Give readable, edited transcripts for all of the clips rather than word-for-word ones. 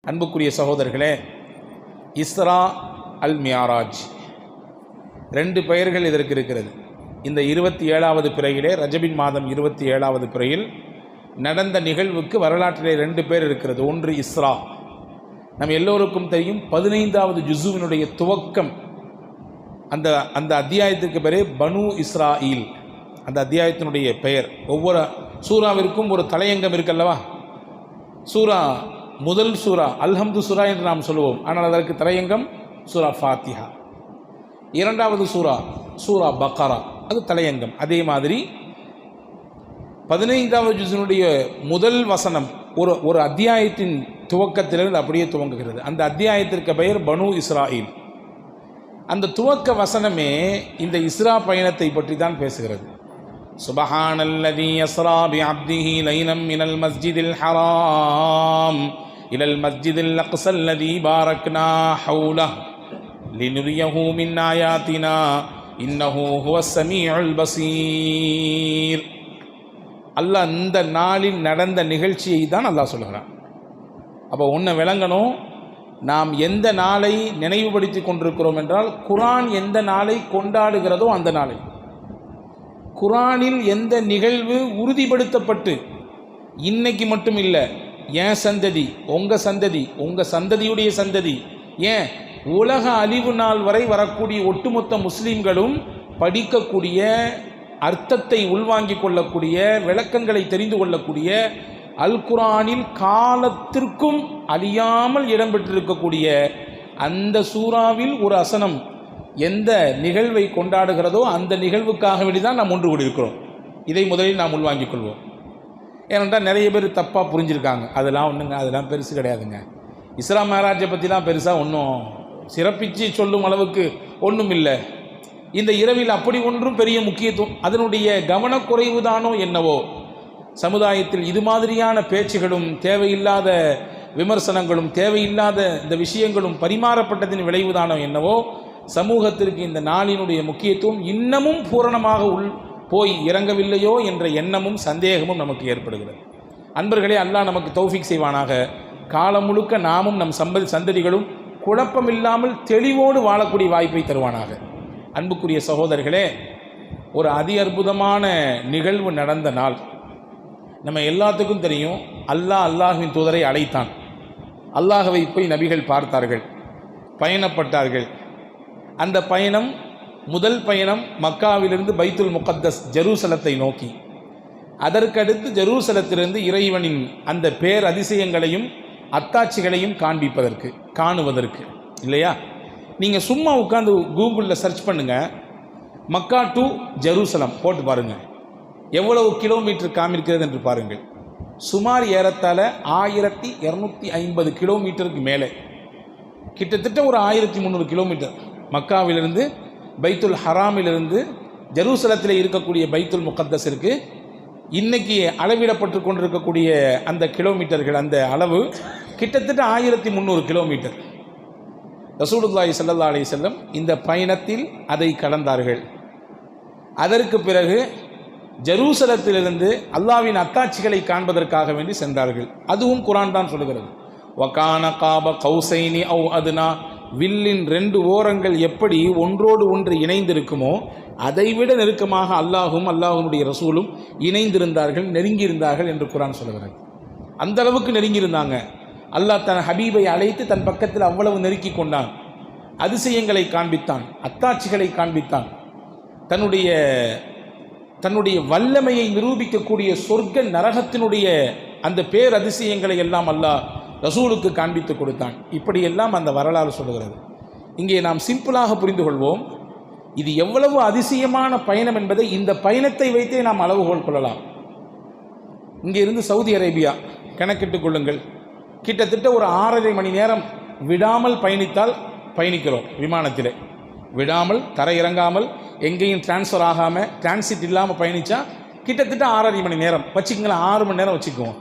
அன்புக்குரிய சகோதரர்களே, இஸ்ரா அல் மியாராஜ் ரெண்டு பெயர்கள் இதற்கு இருக்கிறது. இந்த 27வது பிறையிலே, ரஜபின் மாதம் 27வது பிறையில் நடந்த நிகழ்வுக்கு வரலாற்றிலே ரெண்டு பேர் இருக்கிறது. ஒன்று இஸ்ரா, நம்ம எல்லோருக்கும் தெரியும் 15வது ஜுசுவினுடைய துவக்கம். அந்த அத்தியாயத்திற்கு பேரே பனு இஸ்ராயில். அந்த அத்தியாயத்தினுடைய பெயர், ஒவ்வொரு சூறாவிற்கும் ஒரு தலையங்கம் இருக்கல்லவா. சூரா, முதல் சூரா அல்ஹம்து சூரா என்று நாம் சொல்லுவோம், ஆனால் அதற்கு தலையங்கம் சூரா ஃபாத்திஹா. இரண்டாவது சூரா பக்கரா, அது தலையங்கம். அதே மாதிரி 15வது ஜுஸினுடைய முதல் வசனம் ஒரு அத்தியாயத்தின் துவக்கத்திலிருந்து அப்படியே துவங்குகிறது. அந்த அத்தியாயத்திற்கு பெயர் பனு இஸ்ராயில். அந்த துவக்க வசனமே இந்த இஸ்ரா பயணத்தை பற்றி தான் பேசுகிறது. சுபஹானல்லதி யஸ்ரா பிஅப்திஹி லைலம் மினல் மஸ்ஜிதில் ஹராம் இலல் மஸ்ஜிதில் அக்ஸல்லதி பாரக்னா ஹவுலஹு லினுரியஹு மின் ஆயாத்தினா இன்னஹு ஹுவஸ் ஸமீஉல் பஸீர். அல்லாஹ் இந்த நாளில் நடந்த நிகழ்ச்சியை தான் அல்லாஹ் சொல்கிறான். அப்போ ஒன்று விளங்கணும், நாம் எந்த நாளை நினைவுபடுத்தி கொண்டிருக்கிறோம் என்றால், குர்ஆன் எந்த நாளை கொண்டாடுகிறதோ அந்த நாளை. குர்ஆனில் எந்த நிகழ்வு உறுதிப்படுத்தப்பட்டு இன்னைக்கு மட்டும் இல்லை, என் சந்ததி, உங்கள் சந்ததி, உங்கள் சந்ததியுடைய சந்ததி, ஏன் உலக அழிவு நாள் வரை வரக்கூடிய ஒட்டுமொத்த முஸ்லீம்களும் படிக்கக்கூடிய, அர்த்தத்தை உள்வாங்கிக் கொள்ளக்கூடிய, விளக்கங்களை தெரிந்து கொள்ளக்கூடிய, அல் குர்ஆனில் காலத்திற்கும் அழியாமல் இடம்பெற்றிருக்கக்கூடிய அந்த சூறாவில் ஒரு வசனம் எந்த நிகழ்வை கொண்டாடுகிறதோ அந்த நிகழ்வுக்காக வேண்டிதான் நாம் ஒன்று கூடியிருக்கிறோம். இதை முதலில் நாம் உள்வாங்கிக் கொள்வோம். ஏனென்றால் நிறைய பேர் தப்பாக புரிஞ்சிருக்காங்க. அதெல்லாம் ஒன்றுங்க, அதெல்லாம் பெருசு கிடையாதுங்க. இஸ்ரா மேராஜை பற்றிலாம் பெருசாக ஒன்றும் சிறப்பித்து சொல்லும் அளவுக்கு ஒன்றும் இல்லை. இந்த இரவில் அப்படி ஒன்றும் பெரிய முக்கியத்துவம், அதனுடைய கவனக்குறைவு தானோ என்னவோ. சமுதாயத்தில் இது மாதிரியான பேச்சுகளும், தேவையில்லாத விமர்சனங்களும், தேவையில்லாத இந்த விஷயங்களும் பரிமாறப்பட்டதின் விளைவுதானோ என்னவோ, சமூகத்திற்கு இந்த நாளினுடைய முக்கியத்துவம் இன்னமும் பூரணமாக போய் இறங்கவில்லையோ என்ற எண்ணமும் சந்தேகமும் நமக்கு ஏற்படுகிறது. அன்பர்களே, அல்லாஹ் நமக்கு தௌஃபீக் செய்வானாக. காலம் முழுக்க நாமும் நம் சந்ததிகளும் குழப்பமில்லாமல் தெளிவோடு வாழக்கூடிய வாய்ப்பை தருவானாக. அன்புக்குரிய சகோதரர்களே, ஒரு அதி அற்புதமான நிகழ்வு நடந்த நாள். நம்ம எல்லாத்துக்கும் தெரியும், அல்லாஹ்வின் தூதரை அழைத்தான். அல்லாஹ்வை போய் நபிகள் பார்த்தார்கள், பயணப்பட்டார்கள். அந்த பயணம், முதல் பயணம் மக்காவிலிருந்து பைத்துல் முகத்தஸ் ஜெருசலத்தை நோக்கி, அதற்கடுத்து ஜெருசலத்திலிருந்து இறைவனின் அந்த பேர் அதிசயங்களையும் அத்தாட்சிகளையும் காணுவதற்கு இல்லையா. நீங்கள் சும்மா உட்காந்து கூகுளில் சர்ச் பண்ணுங்கள், மக்கா டு ஜெருசலம் போட்டு பாருங்கள், எவ்வளவு கிலோமீட்டர் காமிருக்கிறது என்று பாருங்கள். சுமார் ஏறத்தாழ 1250 கிலோமீட்டருக்கு மேலே, கிட்டத்தட்ட ஒரு 1300 கிலோமீட்டர் மக்காவிலிருந்து, பைத்துல் ஹராமிலிருந்து ஜெருசலத்தில் இருக்கக்கூடிய பைத்துல் முகத்தஸிற்கு இன்னைக்கு அளவிடப்பட்டு கொண்டிருக்கக்கூடிய அந்த கிலோமீட்டர்கள், அந்த அளவு கிட்டத்தட்ட 1300 கிலோமீட்டர். ரசூலுல்லாஹி ஸல்லல்லாஹு அலைஹி வஸல்லம் இந்த பயணத்தில் அதை கடந்தார்கள். அதற்கு பிறகு ஜெருசலத்திலிருந்து அல்லாஹ்வின் அத்தாட்சிகளை காண்பதற்காக வேண்டி சென்றார்கள். அதுவும் குர்ஆன் தான் சொல்லுகிறது. வகான காப கௌசைனி அவ் அதுனா, வில்லின் 2 ஓரங்கள் எப்படி ஒன்றோடு ஒன்று இணைந்திருக்குமோ அதைவிட நெருக்கமாக அல்லாஹும் அல்லாஹ்வுடைய ரசூலும் இணைந்திருந்தார்கள், நெருங்கியிருந்தார்கள் என்று குர்ஆன் சொல்லுகிறது. அந்த அளவுக்கு நெருங்கியிருந்தாங்க. அல்லாஹ் தன் ஹபீபை அழைத்து தன் பக்கத்தில் அவ்வளவு நெருக்கி கொண்டான். அதிசயங்களை காண்பித்தான், அத்தாட்சிகளை காண்பித்தான். தன்னுடைய வல்லமையை நிரூபிக்கக்கூடிய சொர்க்க நரகத்தினுடைய அந்த பேர் அதிசயங்களை எல்லாம் அல்லாஹ் ரசூலுக்கு காண்பித்து கொடுத்தான். இப்படியெல்லாம் அந்த வரலாறு சொல்லுகிறது. இங்கே நாம் சிம்பிளாக புரிந்து கொள்வோம், இது எவ்வளவு அதிசயமான பயணம் என்பதை இந்த பயணத்தை வைத்தே நாம் அளவுகோல் கொள்ளலாம். இங்கே இருந்து சவுதி அரேபியா கணக்கிட்டுக் கொள்ளுங்கள், கிட்டத்தட்ட ஒரு 6.5 மணி நேரம் விடாமல் பயணிக்கிறோம். விமானத்திலே விடாமல், தரையிறங்காமல், எங்கேயும் டிரான்ஸ்ஃபர் ஆகாமல், டிரான்சிட் இல்லாமல் பயணித்தா கிட்டத்தட்ட 6.5 மணி நேரம் வச்சுக்கங்களேன், 6 மணி நேரம் வச்சுக்குவோம்.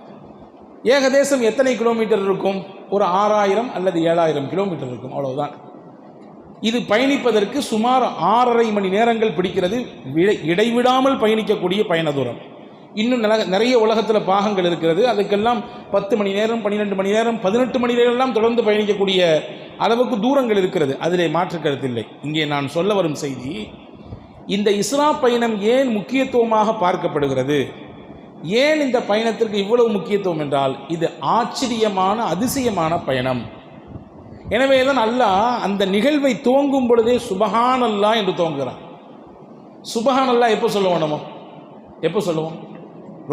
ஏகதேசம் எத்தனை கிலோமீட்டர் இருக்கும்? ஒரு 6000 அல்லது 7000 கிலோமீட்டர் இருக்கும், அவ்வளவுதான். இது பயணிப்பதற்கு சுமார் 6.5 மணி நேரங்கள் பிடிக்கிறது, இடைவிடாமல் பயணிக்கக்கூடிய பயண தூரம். இன்னும் நிறைய உலகத்தில் பாகங்கள் இருக்கிறது. அதுக்கெல்லாம் 10 மணி நேரம், 12 மணி நேரம், 18 மணி நேரம்லாம் தொடர்ந்து பயணிக்கக்கூடிய அளவுக்கு தூரங்கள் இருக்கிறது. அதிலே மாற்று கருத்தில்லை. இங்கே நான் சொல்ல வரும் செய்தி, இந்த இஸ்ரா பயணம் ஏன் முக்கியத்துவமாக பார்க்கப்படுகிறது, ஏன் இந்த பயணத்திற்கு இவ்வளவு முக்கியத்துவம் என்றால், இது ஆச்சரியமான அதிசயமான பயணம். எனவே தான் அல்லாஹ் அந்த நிகழ்வை துவங்கும் பொழுதே சுபஹான் அல்லாஹ் என்று துவங்குகிறான். சுபஹான் அல்லாஹ் எப்போ சொல்லுவோம்? நம்ம எப்போ சொல்லுவோம்?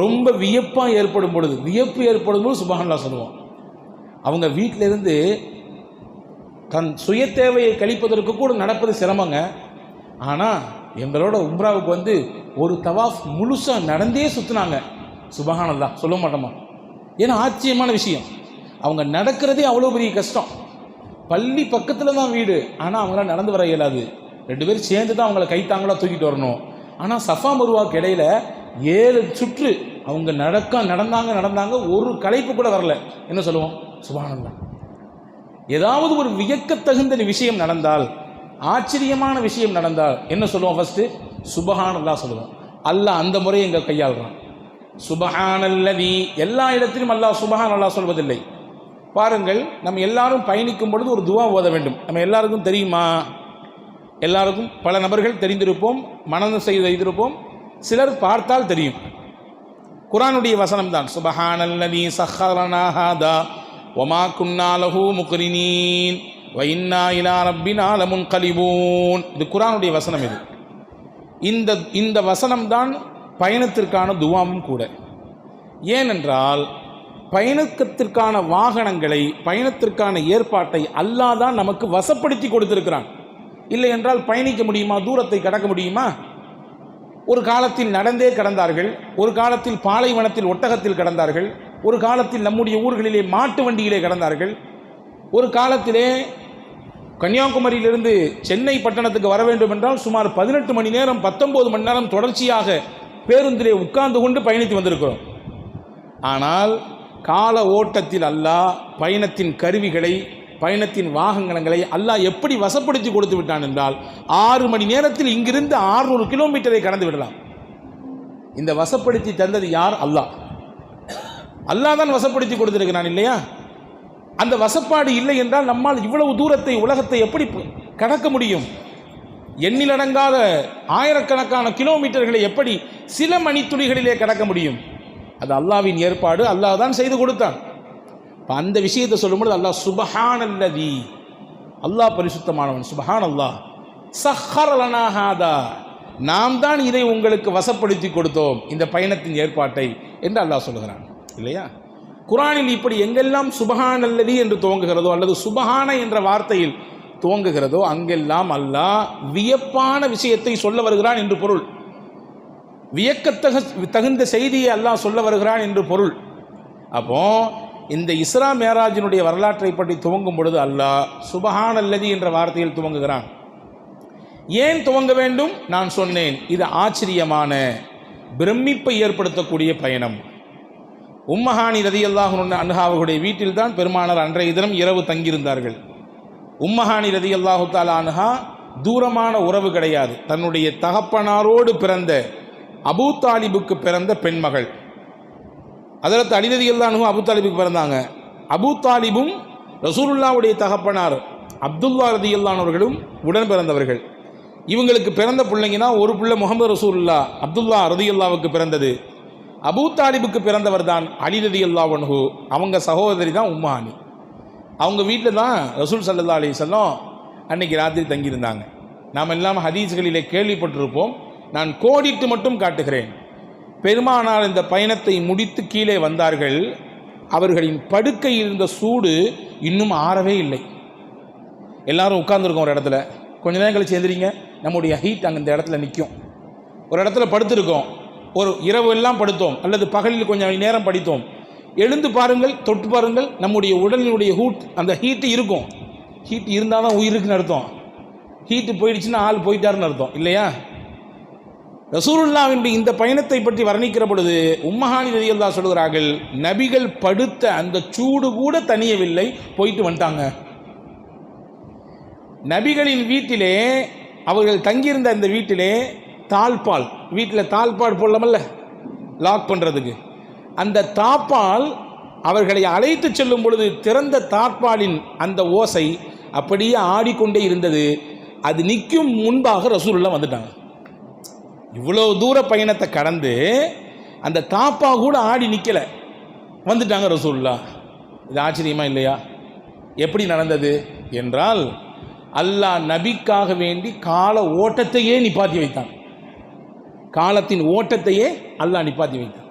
ரொம்ப வியப்பாக ஏற்படும் பொழுது, வியப்பு ஏற்படும் போது சுபஹான் அல்லாஹ் சொல்லுவோம். அவங்க வீட்டிலிருந்து தன் சுய தேவையை கழிப்பதற்கு கூட நடப்பது சிரமங்க. ஆனால் எங்களோட உம்ராவுக்கு ஒரு தவாஃப் முழுசாக நடந்தே சுற்றினாங்க. சுபஹான் அல்லாஹ் சொல்ல மாட்டோமா? ஏன்னா ஆச்சரியமான விஷயம். அவங்க நடக்கிறதே அவ்வளோ பெரிய கஷ்டம். பள்ளி பக்கத்தில் தான் வீடு, ஆனால் அவங்களாம் நடந்து வர இயலாது. 2 பேரும் சேர்ந்து தான் அவங்கள கைத்தாங்களாக தூக்கிட்டு வரணும். ஆனால் சஃபா மருவாக்கு இடையில 7 சுற்று அவங்க நடந்தாங்க, ஒரு களைப்பு கூட வரல. என்ன சொல்லுவோம்? சுபஹான் அல்லாஹ். ஏதாவது ஒரு வியக்கத்தகுந்த விஷயம் நடந்தால், ஆச்சரியமான விஷயம் நடந்தால் என்ன சொல்லுவோம்? ஃபஸ்ட்டு சுபஹான் அல்லாஹ் சொல்லுவோம். அல்லாஹ் அந்த முறையை எங்கள் கையாளுறான். சுபஹானல்லதி. எல்லா இடத்திலும் அல்லாஹ் சுபஹான் அல்லாஹ் சொல்வதில்லை. பாருங்கள், நம்ம எல்லாரும் பயணிக்கும் பொழுது ஒரு துவா ஓத வேண்டும். நம்ம எல்லாருக்கும் தெரியுமா? எல்லாருக்கும் பல நபர்கள் தெரிந்திருப்போம், மனனம் செய்திருப்போம், சிலர் பார்த்தால் தெரியும். குர்ஆனுடைய வசனம் தான், சுபஹானல்லதி சஹ்ஹரனா ஹாதா வமா குன்னா லஹு முக்ரினீன் வ இன்னா இலா ரப்பினா லமுன்கலிபூன். இது குர்ஆனுடைய வசனம். இந்த வசனம் தான் பயணத்திற்கான துவாவும் கூட. ஏனென்றால் பயணத்திற்கான வாகனங்களை, பயணத்திற்கான ஏற்பாட்டை அல்லாஹ் தான் நமக்கு வசப்படுத்தி கொடுத்திருக்கிறான். இல்லை என்றால் பயணிக்க முடியுமா? தூரத்தை கடக்க முடியுமா? ஒரு காலத்தில் நடந்தே கடந்தார்கள், ஒரு காலத்தில் பாலைவனத்தில் ஒட்டகத்தில் கடந்தார்கள், ஒரு காலத்தில் நம்முடைய ஊர்களிலே மாட்டு வண்டியிலே கடந்தார்கள், ஒரு காலத்திலே கன்னியாகுமரியிலிருந்து சென்னை பட்டணத்துக்கு வர வேண்டும் என்றால் சுமார் 18 மணி நேரம் 19 மணி நேரம் தொடர்ச்சியாக பேருந்திலே உட்கார்ந்து கொண்டு பயணித்து வந்திருக்கிறோம். ஆனால் கால ஓட்டத்தில் அல்லாஹ் பயணத்தின் கருவிகளை, பயணத்தின் வாகனங்களை அல்லாஹ் எப்படி வசப்படுத்தி கொடுத்து விட்டான் என்றால் 6 மணி நேரத்தில் இங்கிருந்து 600 கிலோமீட்டரை கடந்து விடலாம். இந்த வசப்படுத்தி தந்தது யார்? அல்லாஹ். அல்லாஹ் தான் வசப்படுத்தி கொடுத்திருக்கிறான் இல்லையா? அந்த வசப்பாடு இல்லை என்றால் நம்மால் இவ்வளவு தூரத்தை, உலகத்தை எப்படி கடக்க முடியும்? எண்ணிலடங்காத ஆயிரக்கணக்கான கிலோமீட்டர்களை எப்படி சில மணித்துளிகளிலே கடக்க முடியும்? அது அல்லாஹ்வின் ஏற்பாடு. அல்லாஹ் தான் செய்து கொடுத்தான். அந்த விஷயத்தை சொல்லும்போது அல்லாஹ் சுபஹானல்லதி, அல்லாஹ் பரிசுத்தமானவன். சுபஹான் அல்லாஹ் சஹ்ஹர லனா ஹாதா, நாம் தான் இதை உங்களுக்கு வசப்படுத்தி கொடுத்தோம், இந்த பயணத்தின் ஏற்பாட்டை என்று அல்லாஹ் சொல்லுகிறான் இல்லையா? குர்ஆனில் இப்படி எங்கெல்லாம் சுபஹானல்லதி என்று துவங்குகிறதோ, அல்லது சுபஹான என்ற வார்த்தையில் துவங்குகிறதோ, அங்கெல்லாம் அல்லாஹ் வியப்பான விஷயத்தை சொல்ல வருகிறான் என்று பொருள். வியக்கத்தகுந்த செய்தியை அல்லாஹ் சொல்ல வருகிறான் என்று பொருள். அப்போ இந்த இஸ்ரா மேராஜினுடைய வரலாற்றை பற்றி துவங்கும் பொழுது அல்லாஹ் சுபஹானல்லதி என்ற வார்த்தையில் துவங்குகிறான். ஏன் துவங்க வேண்டும்? நான் சொன்னேன், இது ஆச்சரியமான, பிரமிப்பை ஏற்படுத்தக்கூடிய பயணம். உம்மஹானி ரதியல்லாஹு அன்ஹா அவர்களுடைய வீட்டில் தான் பெருமானார் அன்றைய தினம் இரவு தங்கியிருந்தார்கள். உம்மஹானி ரதியல்லாஹு தஆலா அன்ஹா தூரமான உறவு கிடையாது. தன்னுடைய தகப்பனாரோடு பிறந்த அபூ தாலிபுக்கு பிறந்த பெண்மகள். ஹஜ்ரத் அலி ரலியல்லாஹு அன்ஹு அபூ தாலிபுக்கு பிறந்தாங்க. அபூ தாலிபும் ரசூலுல்லாஹ்வுடைய தகப்பனார் அப்துல்லா ரலியல்லாஹு அவர்களும் உடன் பிறந்தவர்கள். இவங்களுக்கு பிறந்த பிள்ளைங்கன்னா ஒரு பிள்ளை முகமது ரசூலுல்லாஹ் அப்துல்லா ரலியல்லாஹுவுக்கு பிறந்தது. அபூ தாலிபுக்கு பிறந்தவர் தான் அலி ரலியல்லாஹு அன்ஹு. அவங்க சகோதரி தான் உம்மஹானி. அவங்க வீட்டில் தான் ரசூல் ஸல்லல்லாஹு அலைஹி வஸல்லம் அன்னைக்கு ராத்திரி தங்கியிருந்தாங்க. நாம் எல்லாம் ஹதீஸ்களிலே கேள்விப்பட்டிருப்போம். நான் கோடிட்டு மட்டும் காட்டுகிறேன். பெருமானார் இந்த பயணத்தை முடித்து கீழே வந்தார்கள். அவர்களின் படுக்கையில் இருந்த சூடு இன்னும் ஆறவே இல்லை. எல்லாரும் உட்கார்ந்துருக்கோம் ஒரு இடத்துல. கொஞ்ச நேரம் கழிச்சு எந்திரிங்க, நம்முடைய ஹீட் அங்கே இந்த இடத்துல நிற்கும். ஒரு இடத்துல படுத்திருக்கோம், ஒரு இரவு எல்லாம் படுத்தோம், அல்லது பகலில் கொஞ்சம் நேரம் படித்தோம். எழுந்து பாருங்கள், தொட்டு பாருங்கள், நம்முடைய உடலினுடைய அந்த ஹீட்டு இருக்கும். ஹீட் இருந்தால் தான் உயிருக்குன்னு அர்த்தம். ஹீட்டு போயிடுச்சுன்னா ஆள் போயிட்டாருன்னு அர்த்தம் இல்லையா? ரசூலுல்லாஹ்வின் இந்த பயணத்தை பற்றி வர்ணிக்கிற பொழுது உம்மஹானி ரலியல்லாஹு சொல்கிறார்கள், நபிகள் படுத்த அந்த சூடு கூட தணியவில்லை, போயிட்டு வந்துட்டாங்க. நபிகளின் வீட்டிலே, அவர்கள் தங்கியிருந்த அந்த வீட்டிலே தாழ்பால், வீட்டில் தாழ்பால் போடலாமல்ல, லாக் பண்ணுறதுக்கு. அந்த தாப்பால் அவர்களை அழைத்து செல்லும் பொழுது திறந்த தாப்பாலின் அந்த ஓசை அப்படியே ஆடிக்கொண்டே இருந்தது. அது நிற்கும் முன்பாக ரசூலுல்லாஹ் வந்துட்டாங்க. இவ்வளோ தூர பயணத்தை கடந்து அந்த தாப்பா கூட ஆடி நிற்கலை, வந்துட்டாங்க ரசூலுல்லாஹ். இது ஆச்சரியமா இல்லையா? எப்படி நடந்தது என்றால், அல்லாஹ் நபிக்காக வேண்டி கால ஓட்டத்தையே நிப்பாட்டி வைத்தான். காலத்தின் ஓட்டத்தையே அல்லாஹ் நிப்பாட்டி வைத்தான்.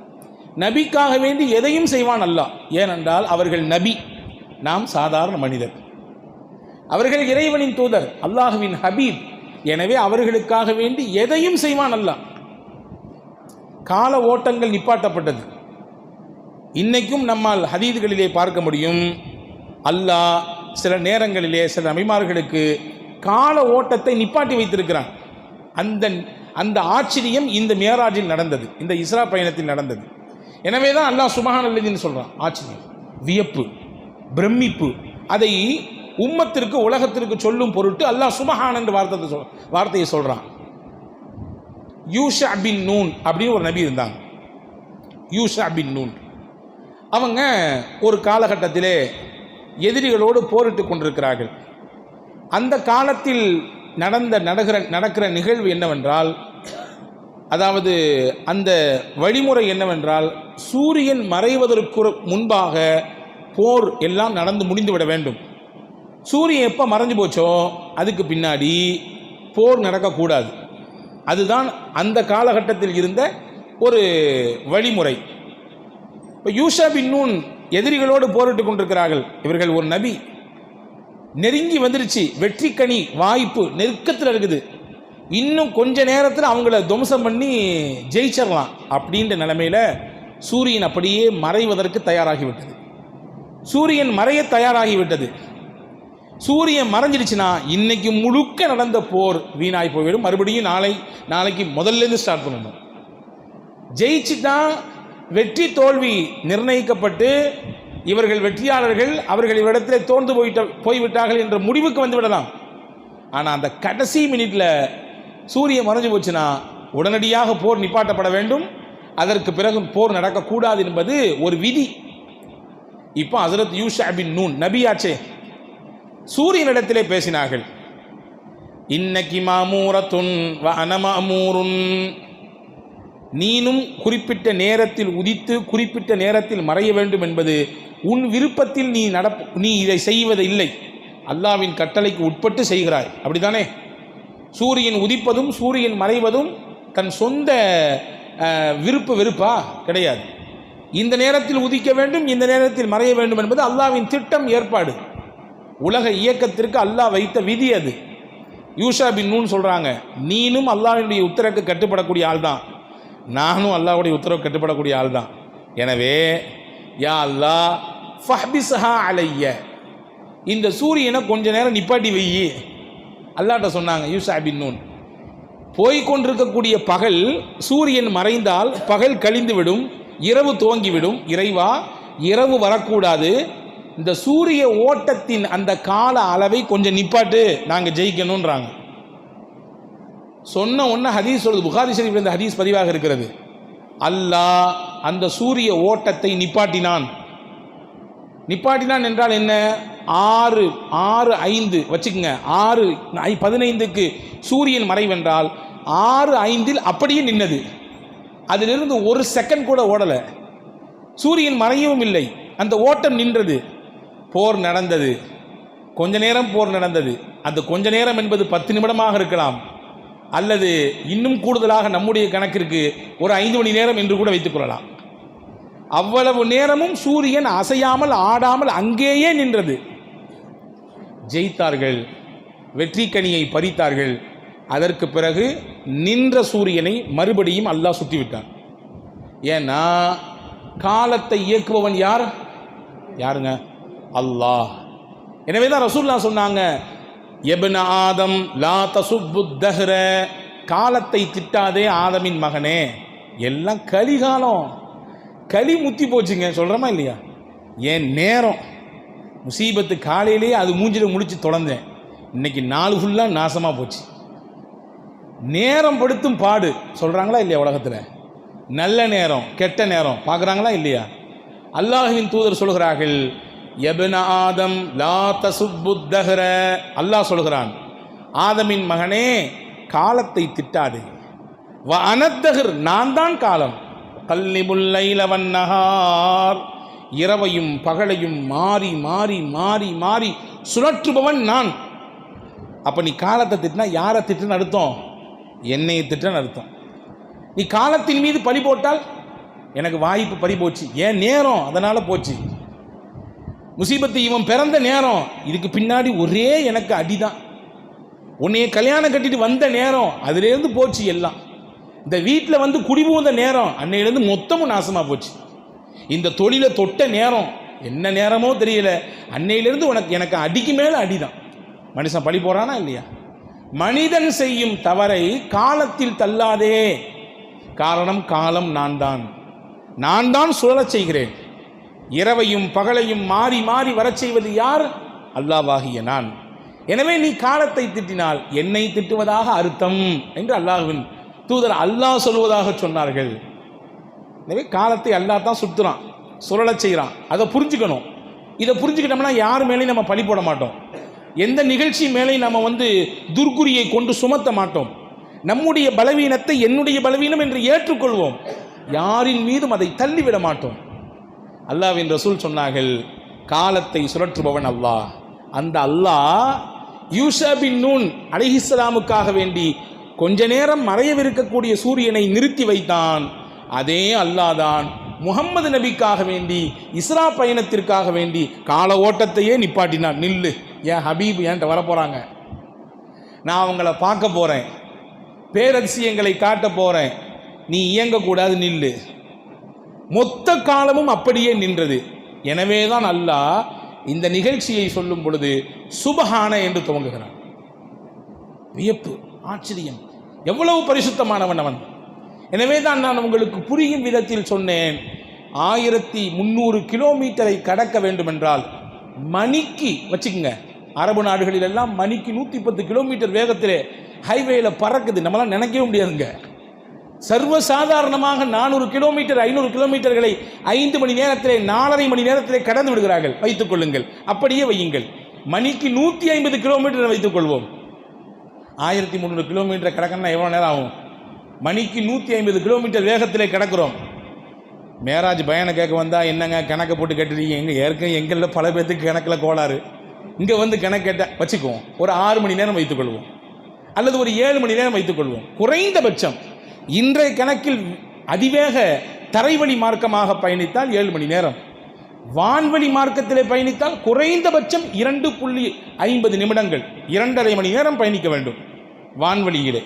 நபிக்காக வேண்டி எதையும் செய்வான் அல்லாஹ். ஏனென்றால் அவர்கள் நபி, நாம் சாதாரண மனிதர். அவர்கள் இறைவனின் தூதர், அல்லாஹுவின் ஹபீப். எனவே அவர்களுக்காக வேண்டி எதையும் செய்வான் அல்லாஹ். கால ஓட்டங்கள் நிப்பாட்டப்பட்டது. இன்னைக்கும் நம்மால் ஹதீதுகளிலே பார்க்க முடியும், அல்லாஹ் சில நேரங்களிலே சில நபிமார்களுக்கு கால ஓட்டத்தை நிப்பாட்டி வைத்திருக்கிறான். அந்த ஆச்சரியம் இந்த மேராஜில் நடந்தது, இந்த இஸ்ரா பயணத்தில் நடந்தது. எனவே தான் அல்லாஹ் சுப்ஹானல்லதீன்னு சொல்கிறான். ஆச்சரியம், வியப்பு, பிரமிப்பு, அதை உம்மத்திற்கு உலகத்திற்கு சொல்லும் பொருட்டு அல்லாஹ் சுப்ஹான் என்ற வார்த்தையை சொல்கிறான். யூஷா பின் நூன் அப்படின்னு ஒரு நபி இருந்தாங்க. யூஷா பின் நூன் அவங்க ஒரு காலகட்டத்திலே எதிரிகளோடு போரிட்டு கொண்டிருக்கிறார்கள். அந்த காலத்தில் நடக்கிற நிகழ்வு என்னவென்றால், அதாவது அந்த வழிமுறை என்னவென்றால், சூரியன் மறைவதற்கு முன்பாக போர் எல்லாம் நடந்து முடிந்துவிட வேண்டும். சூரியன் எப்போ மறைஞ்சு போச்சோ அதுக்கு பின்னாடி போர் நடக்கக்கூடாது. அதுதான் அந்த காலகட்டத்தில் இருந்த ஒரு வழிமுறை. இப்போ யூஷா பின் நூன் எதிரிகளோடு போரிட்டு கொண்டிருக்கிறார்கள். இவர்கள் ஒரு நபி, நெருங்கி வந்துருச்சு, வெற்றி கனி வாய்ப்பு நெருக்கத்தில் இருக்குது. இன்னும் கொஞ்ச நேரத்தில் அவங்கள துவம்சம் பண்ணி ஜெயிச்சிடலாம் அப்படின்ற நிலைமையில் சூரியன் அப்படியே மறைவதற்கு தயாராகிவிட்டது. சூரியன் மறைய தயாராகிவிட்டது. சூரியன் மறைஞ்சிடுச்சுன்னா இன்னைக்கு முழுக்க நடந்த போர் வீணாய் போய்விடும். மறுபடியும் நாளைக்கு முதல்லேருந்து ஸ்டார்ட் பண்ணணும். ஜெயிச்சுட்டா வெற்றி தோல்வி நிர்ணயிக்கப்பட்டு இவர்கள் வெற்றியாளர்கள், அவர்கள் இவரிடத்தில் தோர்ந்து போய்விட்டார்கள் என்ற முடிவுக்கு வந்து விடலாம். ஆனால் அந்த கடைசி மினிட்ல சூரியன் மறைஞ்சு போச்சுன்னா உடனடியாக போர் நிப்பாட்டப்பட வேண்டும். அதற்கு பிறகு போர் நடக்கக்கூடாது என்பது ஒரு விதி. இப்போ ஹஸரத் யூஷா பின் நூன் நபியாச்சே, சூரியனிடத்திலே பேசினார்கள். இன்னக்கி மாமூரத்துன் வ அன மஅமூருன், நீனும் குறிப்பிட்ட நேரத்தில் உதித்து குறிப்பிட்ட நேரத்தில் மறைய வேண்டும் என்பது உன் விருப்பத்தில் நீ இதை செய்வது இல்லை, அல்லாஹ்வின் கட்டளைக்கு உட்பட்டு செய்கிறாய். அப்படித்தானே? சூரியன் உதிப்பதும் சூரியன் மறைவதும் தன் சொந்த வெறுப்பா கிடையாது. இந்த நேரத்தில் உதிக்க வேண்டும், இந்த நேரத்தில் மறைய வேண்டும் என்பது அல்லாஹ்வின் திட்டம், ஏற்பாடு. உலக இயக்கத்திற்கு அல்லாஹ் வைத்த விதி அது. யூஷா பின் நூன் சொல்கிறாங்க, நீனும் அல்லாஹ்வுடைய உத்தரவுக்கு கட்டுப்படக்கூடிய ஆள் தான், நானும் அல்லாஹ்வுடைய உத்தரவு கட்டுப்படக்கூடிய ஆள் தான். எனவே யா அல்லாஹ் ஃபஹ்பிஸ்ஹா அலைய, இந்த சூரியனை கொஞ்ச நேரம் நிப்பாட்டி வையி அல்லாஹ்ட்ட சொன்னாங்க யூஷா பின் நூன். போய்கொண்டிருக்கக்கூடிய பகல் சூரியன் மறைந்தால் பகல் கழிந்துவிடும், இரவு துவங்கிவிடும். இறைவா, இரவு வரக்கூடாது, இந்த சூரிய ஓட்டத்தின் அந்த கால அளவை கொஞ்சம் நிப்பாட்டு, நாங்கள் ஜெயிக்கணுன்றாங்க. சொன்ன ஒன்று ஹதீஸ் சொல்லுது, புகாரி ஷரீஃபில் இந்த ஹதீஸ் பதிவாக இருக்கிறது. அல்லாஹ் அந்த சூரிய ஓட்டத்தை நிப்பாட்டினான். நிப்பாட்டினான் என்றால் என்ன? 6:05 வச்சுக்கோங்க, 6:15 சூரியன் மறைவென்றால் 6:05 அப்படியே நின்னது. அதிலிருந்து ஒரு செகண்ட் கூட ஓடலை, சூரியன் மறையவும் இல்லை, அந்த ஓட்டம் நின்றது. போர் நடந்தது, கொஞ்ச நேரம் போர் நடந்தது. அந்த கொஞ்ச நேரம் என்பது 10 நிமிடமாக இருக்கலாம், அல்லது இன்னும் கூடுதலாக நம்முடைய கணக்கிற்கு ஒரு 5 மணி நேரம் என்று கூட வைத்துக் கொள்ளலாம். அவ்வளவு நேரமும் சூரியன் அசையாமல் ஆடாமல் அங்கேயே நின்றது. ஜெயித்தார்கள், வெற்றி கனியை பறித்தார்கள். அதற்கு பிறகு நின்ற சூரியனை மறுபடியும் அல்லாஹ் சுட்டிவிட்டான். ஏன்னா காலத்தை இயக்குபவன் யாருங்க? அல்லாஹ். எனவே தான் ரசூலுல்லாஹ் சொன்னாங்க, எப்ன ஆதம் லா தசுப்பு தஹ்ர, காலத்தை திட்டாதே ஆதமின் மகனே. எல்லாம் கலிகாலம், களி முத்தி போச்சுங்க, சொல்கிறோமா இல்லையா? என் நேரம் முசீபத்து காலையிலேயே அது மூஞ்சில முடிச்சு தொடர்ந்தேன், இன்னைக்கு நாலு ஃபுல்லாக நாசமாக போச்சு. நேரம் படுத்தும் பாடு சொல்கிறாங்களா இல்லையா உலகத்தில்? நல்ல நேரம் கெட்ட நேரம் பார்க்குறாங்களா இல்லையா? அல்லாஹ்வின் தூதர் சொல்கிறார்கள், யப்ன ஆதம் லா தசுப்புத் தஹ்ர. அல்லாஹ் சொல்கிறான், ஆதமின் மகனே காலத்தை திட்டாதே. வ அனத்தஹர், நான் தான் காலம். கல்லிபுல் லைல வன் நஹார், இரவையும் பகலையும் மாறி மாறி மாறி மாறி சுழற்றுபவன் நான். அப்போ நீ காலத்தை திட்டினா யாரை திட்டுன்னு அர்த்தம்? என்னையை திட்டுன்னு அர்த்தம். நீ காலத்தின் மீது பழி போட்டால் எனக்கு வாய்ப்பு பறி போச்சு, ஏன் நேரம் அதனால் போச்சு. முசீபத்து இவன் பிறந்த நேரம், இதுக்கு பின்னாடி ஒரே எனக்கு அடிதான். உன்னைய கல்யாணம் கட்டிட்டு வந்த நேரம், அதுலேருந்து போச்சு எல்லாம். இந்த வீட்டில் வந்து குடிபுகுந்த நேரம், அன்னையிலேருந்து மொத்தமும் நாசமாக போச்சு. இந்த தொழிலை தொட்ட நேரம், என்ன நேரமோ தெரியல, அன்னையிலேருந்து எனக்கு அடிக்கு மேலே அடிதான். மனுஷன் பழி போகிறானா இல்லையா? மனிதன் செய்யும் தவறை காலத்தில் தள்ளாதே. காரணம், காலம் நான் தான் சுழலச் செய்கிறேன். இரவையும் பகலையும் மாறி மாறி வரச் செய்வது யார்? அல்லாஹ்வாகிய நான். எனவே நீ காலத்தை திட்டினால் என்னை திட்டுவதாக அர்த்தம் என்று அல்லாஹ்வின் தூதர் அல்லாஹ் சொல்வதாக சொன்னார்கள். எனவே காலத்தை அல்லாஹ் தான் சுற்றுறான், சுழலச் செய்கிறான். அதை புரிஞ்சுக்கணும். இதை புரிஞ்சுக்கிட்டோம்னா யார் மேலேயும் நம்ம பழி போட மாட்டோம். எந்த நிகழ்ச்சி மேலேயும் நம்ம துர்குறியை கொண்டு சுமத்த மாட்டோம். நம்முடைய பலவீனத்தை என்னுடைய பலவீனம் என்று ஏற்றுக்கொள்வோம். யாரின் மீதும் அதை தள்ளிவிட மாட்டோம். அல்லாஹ்வின் ரசூல் சொன்னார்கள், காலத்தை சுழற்றுபவன் அல்லாஹ். அந்த அல்லாஹ் யூஷா பின் நூன் அலைஹிஸ்ஸலாமுக்காக வேண்டி கொஞ்ச நேரம் மறையவிருக்கக்கூடிய சூரியனை நிறுத்தி வைத்தான். அதே அல்லாஹ் தான் முஹம்மது நபிக்காக வேண்டி இஸ்ரா பயணத்திற்காக வேண்டி கால ஓட்டத்தையே நிப்பாட்டினான். நில்லு, என் ஹபீப் என்கிட்ட வரப்போகிறாங்க, நான் அவங்கள பார்க்க போகிறேன், பேரதிசயங்களை காட்ட போகிறேன், நீ இயங்கக்கூடாது, நில்லு. மொத்த காலமும் அப்படியே நின்றது. எனவே தான் அல்லாஹ் இந்த நிகழ்ச்சியை சொல்லும் பொழுது சுபஹான என்று துவங்குகிறான். வியப்பு, ஆச்சரியம், எவ்வளவு பரிசுத்தமானவன் அவன். எனவே தான் நான் உங்களுக்கு புரியும் விதத்தில் சொன்னேன், 1300 கிலோமீட்டரை கடக்க வேண்டும் என்றால் மணிக்கு வச்சுக்கோங்க, அரபு நாடுகளில் எல்லாம் மணிக்கு 110 கிலோமீட்டர் வேகத்திலே ஹைவேல பறக்குது. நம்மளாம் நினைக்கவே முடியாதுங்க. சர்வசாதாரணமாக 400 கிலோமீட்டர் 500 கிலோமீட்டர்களை 5 மணி நேரத்திலே 4.5 மணி நேரத்திலே கடந்து விடுகிறார்கள். வைத்துக் கொள்ளுங்கள், அப்படியே வையுங்கள். மணிக்கு 150 கிலோமீட்டர் வைத்துக் கொள்வோம். 1300 கிலோமீட்டர் கடக்கணும்னா எவ்வளோ நேரம் ஆகும்? மணிக்கு 150 கிலோமீட்டர் வேகத்திலே கிடக்கிறோம். மேராஜ் பயனை கேட்க வந்தால் என்னங்க கணக்கை போட்டு கேட்டுருக்கீங்க? எங்களில் பல பேர்த்துக்கு கணக்கில் கோளாறு. இங்கே கணக்கு கேட்ட வச்சுக்குவோம், ஒரு 6 மணி நேரம் வைத்துக்கொள்வோம், அல்லது ஒரு 7 மணி நேரம் வைத்துக்கொள்வோம். குறைந்தபட்சம் இன்றைய கணக்கில் அதிவேக தரைவழி மார்க்கமாக பயணித்தால் 7 மணி நேரம், வான்வழி மார்க்கத்திலே பயணித்தால் குறைந்தபட்சம் 2.50 நிமிடங்கள், 2.5 மணி நேரம் பயணிக்க வேண்டும் வான்வழியிலே.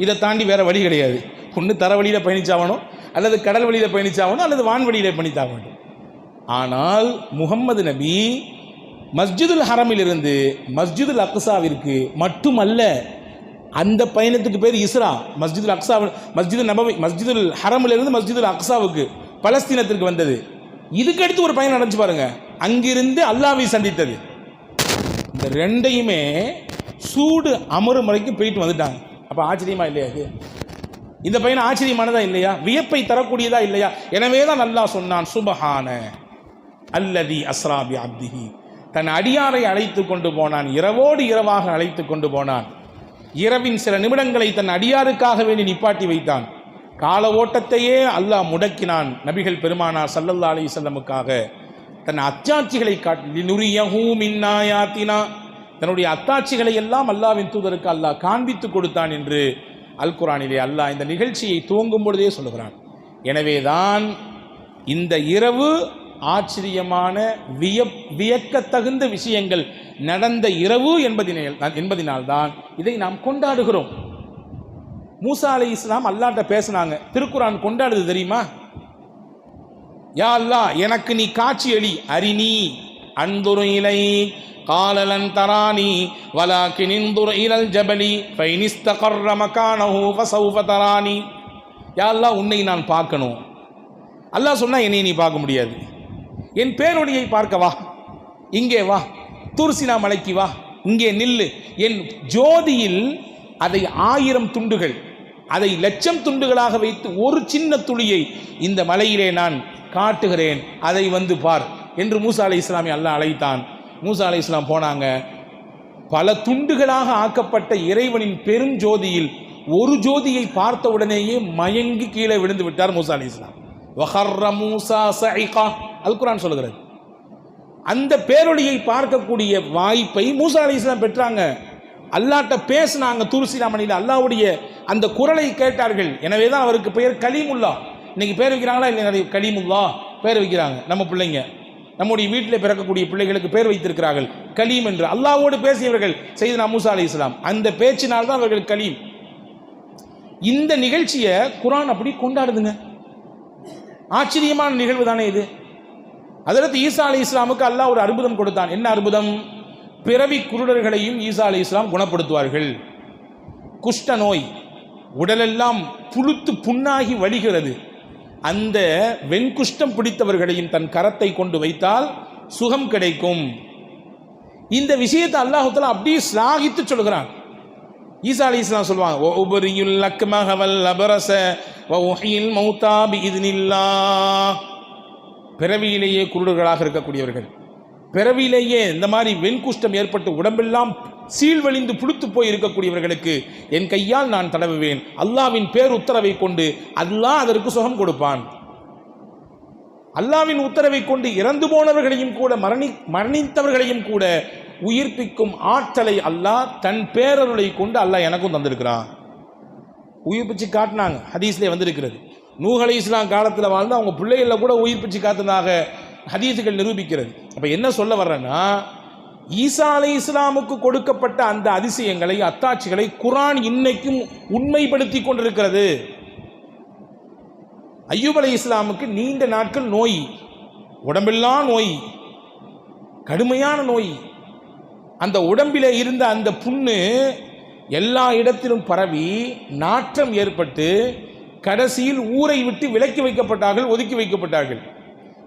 இதை தாண்டி வேற வழி கிடையாது. ஒன்று தரவழியில் பயணிச்சாகணும், அல்லது கடல் வழியில் பயணிச்சாகணும், அல்லது வான்வழியில் பயணித்தாக வேண்டும். ஆனால் முஹம்மது நபி மஸ்ஜிதுல் ஹரமிலிருந்து மஸ்ஜிதுல் அக்ஸாவிற்கு மட்டுமல்ல, அந்த பயணத்துக்கு பேர் இஸ்ரா. மஸ்ஜிதுல் அக்ஸா, மஸ்ஜிதுல் நபவி, மஸ்ஜிதுல் ஹரமிலிருந்து மஸ்ஜிதுல் அக்ஸாவுக்கு, பலஸ்தீனத்திற்கு வந்தது. இதுக்கு அடுத்து ஒரு பயணம் நடந்துச்சு பாருங்க, அங்கிருந்து அல்லாஹ்வை சந்தித்தது. இந்த ரெண்டையுமே சூடு அமரும் வரைக்கும் போயிட்டு வந்துட்டாங்க. அப்போ ஆச்சரியமா இல்லையா இது? இந்த பயணம் ஆச்சரியமானதா இல்லையா? வியப்பை தரக்கூடியதா இல்லையா? எனவே தான் அல்லாஹ் சொன்னான், சுபஹான அல்லதி அஸ்ரா பி அப்திஹி, தன் அடியாரை அழைத்து கொண்டு போனான், இரவோடு இரவாக அழைத்து கொண்டு போனான். இரவின் சில நிமிடங்களை தன் அடியாருக்காக வேண்டி நிப்பாட்டி வைத்தான். கால ஓட்டத்தையே அல்லாஹ் முடக்கினான். நபிகள் பெருமானார் ஸல்லல்லாஹு அலைஹி வஸல்லமுக்காக தன் அத்தாட்சிகளை காட்டி, நுரியஹு மின் ஆயாத்தினா, தன்னுடைய அத்தாட்சிகளை எல்லாம் அல்லாஹ்வின் தூதருக்கு அல்லாஹ் காண்பித்து கொடுத்தான் என்று அல் குர்ஆனிலே அல்லாஹ் இந்த நிகழ்ச்சியை துவங்கும் பொழுதே சொல்லுகிறான். எனவேதான் இந்த இரவு ஆச்சரியமான வியக்கத்தகுந்த விஷயங்கள் நடந்த இரவு என்பதினால்தான் இதை நாம் கொண்டாடுகிறோம். மூசா அலைஹிஸ்ஸலாம் அல்லாஹ்ட்ட பேசினாங்க. திருக்குர்ஆன் கொண்டாடுது தெரியுமா? யா அல்லாஹ், எனக்கு நீ காட்சி அளி, அரினி அன்துரு இலை காலலன் தரானி வலாக்கின் இன்துரு இலல் ஜபலி ஃபைன் இஸ்தகர்ர மகானஹு ஃபஸௌஃப தரானி. யா அல்லாஹ், உன்னை நான் பார்க்கணும். அல்லாஹ் சொன்னா என்னை நீ பார்க்க முடியாது. என் பேரொழியை பார்க்க வா, இங்கே வா, தூர்சினா மலைக்கு வா, இங்கே நில்லு. என் ஜோதியில் அதை 1000 துண்டுகள், அதை லட்சம் துண்டுகளாக வைத்து ஒரு சின்ன துளியை இந்த மலையிலே நான் காட்டுகிறேன், அதை வந்து பார் என்று மூசா அலைஹிஸ்ஸலாமை அல்லாஹ் அழைத்தான். மூசா அலைஹிஸ்ஸலாம் போனாங்க. பல துண்டுகளாக ஆக்கப்பட்ட இறைவனின் பெரும் ஜோதியில் ஒரு ஜோதியை பார்த்த உடனேயே மயங்கி கீழே விழுந்து விட்டார் மூசா அலைஹிஸ்ஸலாம். வஹர்ர மூசா ஸஇகா, அல் குர்ஆன் சொல்கிறது. அந்த பேரொளியை பார்க்கக்கூடிய வாய்ப்பை மூசா அலைஹிஸ்ஸலாம் பெற்றாங்க. அல்லாஹ்ட்ட பேசினாங்க. தூர்சிலாமணியில் அல்லாஹ்வுடைய அந்த குரலை கேட்டார்கள். எனவே தான் அவருக்கு பெயர் கலீமுல்லா. இன்னைக்கு பேர் வைக்கிறாங்களா இல்லை? கலீமுல்லா பேர் வைக்கிறாங்க. நம்ம பிள்ளைங்க, நம்முடைய வீட்டில் பிறக்கக்கூடிய பிள்ளைகளுக்கு பேர் வைத்திருக்கிறார்கள் கலீம் என்று. அல்லாஹ்வோடு பேசியவர்கள் சையதுனா மூசா அலைஹிஸ்ஸலாம். அந்த பேச்சினால் தான் அவர்கள் கலீம். இந்த நிகழ்ச்சியை குர்ஆன் அப்படி கொண்டாடுதுங்க. ஆச்சரியமான நிகழ்வு தானே இது. ஹஜ்ரத் ஈசா அலைஹிஸ்ஸலாமுக்கு அல்லாஹ் ஒரு அற்புதம் கொடுத்தான். என்ன அற்புதம்? பிறவி குருடர்களையும் ஈசா அலைஹிஸ்ஸலாம் குணப்படுத்துவார்கள். குஷ்ட நோய், உடலெல்லாம் புழுத்து புண்ணாகி வலிகிறது, அந்த வெண்குஷ்டம் பிடித்தவர்களையும் தன் கரத்தை கொண்டு வைத்தால் சுகம் கிடைக்கும். இந்த விஷயத்தை அல்லாஹ் தஆலா அப்படியே ஸ்லாகித்து சொல்கிறான். ஈசா அலைஹிஸ்ஸலாம் சொல்வாங்க, உபரியுல் லக்மஹ வல் அபரஸ வ உஹில் மௌதா பிஇذنில்லாஹ். பிறவியிலேயே குருடர்களாக இருக்கக்கூடியவர்கள், பிறவியிலேயே இந்த மாதிரி வெண்குஷ்டம் ஏற்பட்டு உடம்பெல்லாம் சீழ்வழிந்து புழுத்து போய் இருக்கக்கூடியவர்களுக்கு என் கையால் நான் தடவுவேன். அல்லாவின் பேர் உத்தரவை கொண்டு அல்லாஹ் அதற்கு சுகம் கொடுப்பான். அல்லாவின் உத்தரவை கொண்டு இறந்து போனவர்களையும் கூட மரணித்தவர்களையும் கூட உயிர்ப்பிக்கும் ஆற்றலை அல்லாஹ் தன் பேரருளை கொண்டு அல்லாஹ் எனக்கும் தந்திருக்கிறான். உயிர்ப்பிச்சு காட்டினாங்க. ஹதீஸ்லேயே வந்திருக்கிறது. நூஹ் அலைஹிஸ்ஸலாம் காலத்தில் வாழ்ந்து அவங்க பிள்ளைகள கூட உயிர்ப்பிச்சு காத்ததாக ஹதீஸுகள் நிரூபிக்கிறது. அப்போ என்ன சொல்ல வர்றேன்னா, ஈசா அலைஹிஸ்ஸலாமுக்கு கொடுக்கப்பட்ட அந்த அதிசயங்களை, அத்தாட்சிகளை குர்ஆன் இன்னைக்கும் உண்மைப்படுத்தி கொண்டிருக்கிறது. அய்யூப் அலைஹிஸ்ஸலாமுக்கு நீண்ட நாட்கள் நோய், உடம்பெல்லாம் நோய், கடுமையான நோய். அந்த உடம்பிலே இருந்த அந்த புண்ணு எல்லா இடத்திலும் பரவி நாற்றம் ஏற்பட்டு கடைசியில் ஊரை விட்டு விலக்கி வைக்கப்பட்டார்கள், ஒதுக்கி வைக்கப்பட்டார்கள்.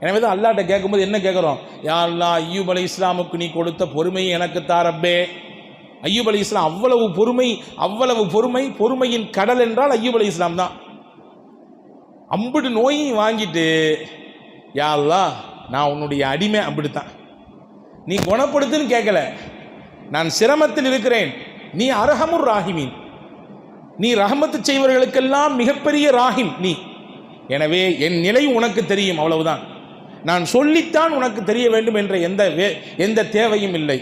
எனவே தான் அல்லாஹ்ட்ட கேட்கும்போது என்ன கேட்குறோம்? யா அல்லாஹ், அய்யூப் அலைஹிஸ்ஸலாமுக்கு நீ கொடுத்த பொறுமையை எனக்கு தாரப்பே. அய்யூப் அலைஹிஸ்ஸலாம் அவ்வளவு பொறுமை, அவ்வளவு பொறுமை. பொறுமையின் கடல் என்றால் அய்யூப் அலைஹிஸ்ஸலாம் தான். அம்புடு நோயையும் வாங்கிட்டு, யா அல்லாஹ் நான் உன்னுடைய அடிமை, அப்படித்தான், நீ குணப்படுத்துன்னு கேட்கல, நான் சிரமத்தில் இருக்கிறேன், நீ அர்ஹமுர் ராஹிமீன், நீ ரஹமத்து செய்வர்களுக்கெல்லாம் மிகப்பெரிய ராஹிம் நீ. எனவே என் நிலை உனக்கு தெரியும், அவ்வளவுதான். நான் சொல்லித்தான் உனக்கு தெரிய வேண்டும் என்ற எந்த தேவையும் இல்லை.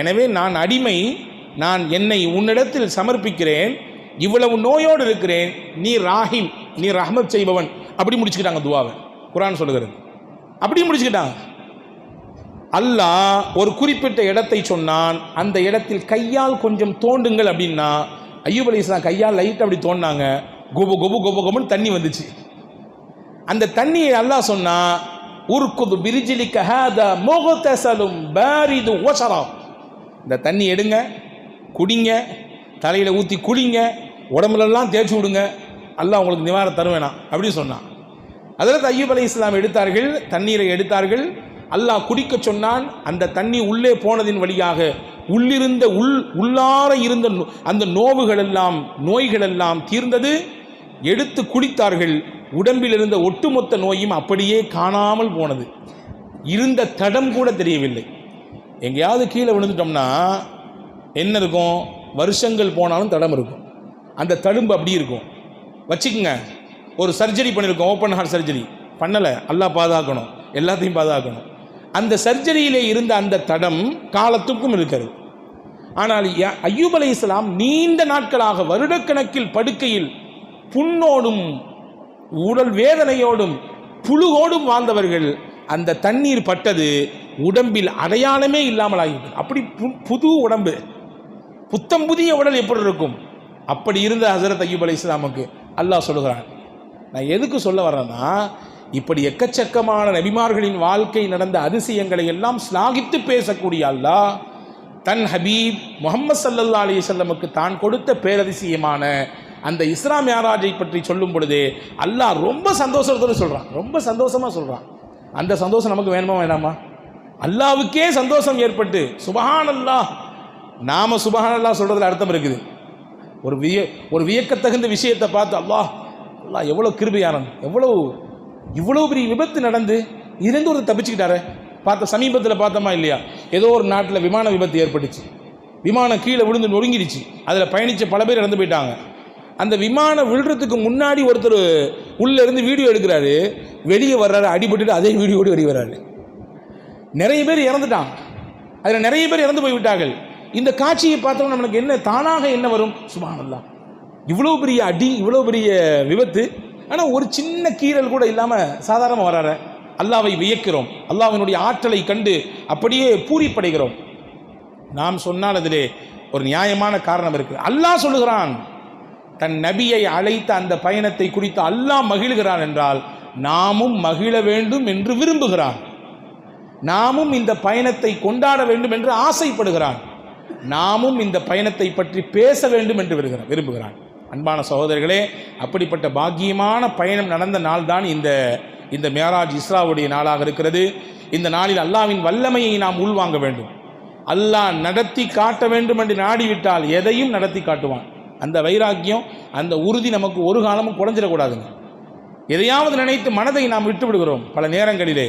எனவே நான் அடிமை, நான் என்னை உன்னிடத்தில் சமர்ப்பிக்கிறேன், இவ்வளவு நோயோடு இருக்கிறேன், நீ ராஹிம், நீ ரஹமத் செய்பவன். அப்படி முடிச்சுக்கிட்டாங்க துவாவை. குர்ஆன் சொல்லுகிறது அப்படி முடிச்சுக்கிட்டாங்க. அல்லாஹ் ஒரு குறிப்பிட்ட இடத்தை சொன்னான், அந்த இடத்தில் கையால் கொஞ்சம் தோண்டுங்கள் அப்படின்னா அய்யூப் அலைஹிஸ்ஸலாம் கையால் லைட் அப்படி தோண்டினாங்க, கோபு கோபு கோபு கோபுன்னு தண்ணி வந்துச்சு. அந்த தண்ணியை அல்லாஹ் சொன்னா, உர்குது பிரிஜிலிக ஹாதா முக்தஸலும் பாரிது வஸரா, இந்த தண்ணி எடுங்க, குடிங்க, தலையில் ஊற்றி குடிங்க, உடம்புலெல்லாம் தேய்ச்சி விடுங்க, அல்லாஹ் உங்களுக்கு நிவாரணம் தருவேனா அப்படின்னு சொன்னான். ஹஜ்ரத் அய்யூப் அலைஹிஸ்ஸலாம் எடுத்தார்கள், தண்ணீரை எடுத்தார்கள். அல்லாஹ் குடிக்க சொன்னான். அந்த தண்ணி உள்ளே போனதின் வழியாக உள்ளிருந்த உள்ளார இருந்த அந்த நோவுகள் எல்லாம், நோய்கள் எல்லாம் தீர்ந்தது. எடுத்து குடித்தார்கள். உடம்பில் இருந்த ஒட்டுமொத்த நோயும் அப்படியே காணாமல் போனது. இருந்த தடம் கூட தெரியவில்லை. எங்கேயாவது கீழே விழுந்துட்டோம்னா என்ன இருக்கும்? வருஷங்கள் போனாலும் தடம் இருக்கும். அந்த தழும்பு அப்படி இருக்கும். வச்சுக்கோங்க, ஒரு சர்ஜரி பண்ணியிருக்கோம், ஓப்பன் ஹார்ட் சர்ஜரி பண்ணலை, அல்லாஹ் பாதுகாக்கணும், எல்லாத்தையும் பாதுகாக்கணும். அந்த சர்ஜரியிலே இருந்த அந்த தடம் காலத்துக்கும் இருக்கிறது. ஆனால் அய்யூப் அலைஹிஸ்ஸலாம் நீண்ட நாட்களாக வருடக்கணக்கில் படுக்கையில் புண்ணோடும் உடல் வேதனையோடும் புழுகோடும் வாழ்ந்தவர்கள். அந்த தண்ணீர் பட்டது, உடம்பில் அடையாளமே இல்லாமல் ஆகிவிட்டது. அப்படி புது உடம்பு, புத்தம் புதிய உடல் எப்படி இருக்கும்? அப்படி இருந்த ஹஜ்ரத் அய்யூப் அலைஹிஸ்ஸலாமுக்கு அல்லாஹ் சொல்லுகிறான். நான் எதுக்கு சொல்ல வர்றேன்னா, இப்படி எக்கச்சக்கமான நபிமார்களின் வாழ்க்கை நடந்த அதிசயங்களை எல்லாம் ஸ்லாகித்து பேசக்கூடிய அல்லாஹ் தன் ஹபீப் முஹம்மது ஸல்லல்லாஹு அலைஹி வஸல்லமுக்கு தான் கொடுத்த பேரதிசயமான அந்த இஸ்ரா மிஅராஜை பற்றி சொல்லும் பொழுது அல்லாஹ் ரொம்ப சந்தோஷத்தோடு சொல்கிறான், ரொம்ப சந்தோஷமாக சொல்கிறான். அந்த சந்தோஷம் நமக்கு வேணுமா வேணாமா? அல்லாவுக்கே சந்தோஷம் ஏற்பட்டு சுபஹானல்லாஹ், நாம சுபஹானல்லாஹ் சொல்கிறதுல அர்த்தம் இருக்குது. ஒரு வியக்கத்தகுந்த விஷயத்தை பார்த்து அல்லாஹ் அல்லாஹ் எவ்வளோ கிருபையானன், இவ்வளோ பெரிய விபத்து நடந்து இதுலேருந்து ஒரு தப்பிச்சுக்கிட்டாரு. சமீபத்தில் பார்த்தோமா இல்லையா, ஏதோ ஒரு நாட்டில் விமான விபத்து ஏற்பட்டுச்சு. விமானம் கீழே விழுந்து நொறுங்கிடுச்சு. அதில் பயணித்த பல பேர் இறந்து போயிட்டாங்க. அந்த விமானம் விழுறதுக்கு முன்னாடி ஒருத்தர் உள்ளே இருந்து வீடியோ எடுக்கிறாரு, வெளியே வர்றாரு, அடிபட்டுட்டு அதே வீடியோடு வெளியே வர்றாரு. நிறைய பேர் இறந்துட்டாங்க, அதில் நிறைய பேர் இறந்து போய்விட்டார்கள். இந்த காட்சியை பார்த்தோம்னா நம்மளுக்கு என்ன தானாக என்ன வரும்? சுப்ஹானல்லாஹ், இவ்வளோ பெரிய அடி, இவ்வளோ பெரிய விபத்து, ஆனால் ஒரு சின்ன கீறல் கூட இல்லாமல் சாதாரணமாக வர்றாரு. அல்லாவை வியக்கிறோம், அல்லாஹ்வினுடைய ஆற்றலை கண்டு அப்படியே பூரிப்படைகிறோம். நாம் சொன்னால் அதிலே ஒரு நியாயமான காரணம் இருக்கு. அல்லாஹ் சொல்லுகிறான், தன் நபியை அழைத்த அந்த பயணத்தை குறித்து அல்லாஹ் மகிழ்கிறான் என்றால் நாமும் மகிழ வேண்டும் என்று விரும்புகிறான். நாமும் இந்த பயணத்தை கொண்டாட வேண்டும் என்று ஆசைப்படுகிறான். நாமும் இந்த பயணத்தை பற்றி பேச வேண்டும் என்று விரும்புகிறான். அன்பான சகோதரர்களே, அப்படிப்பட்ட பாக்கியமான பயணம் நடந்த நாள் தான் இந்த மேராஜ் இஸ்ராவுடைய நாளாக இருக்கிறது. இந்த நாளில் அல்லாஹ்வின் வல்லமையை நாம் உள்வாங்க வேண்டும். அல்லாஹ் நடத்தி காட்ட வேண்டும் என்று நாடிவிட்டால் எதையும் நடத்தி காட்டுவான். அந்த வைராக்கியம், அந்த உறுதி நமக்கு ஒரு காலமும் குறைஞ்சிடக்கூடாதுங்க. எதையாவது நினைத்து மனதை நாம் விட்டு விடுகிறோம் பல நேரங்களிலே.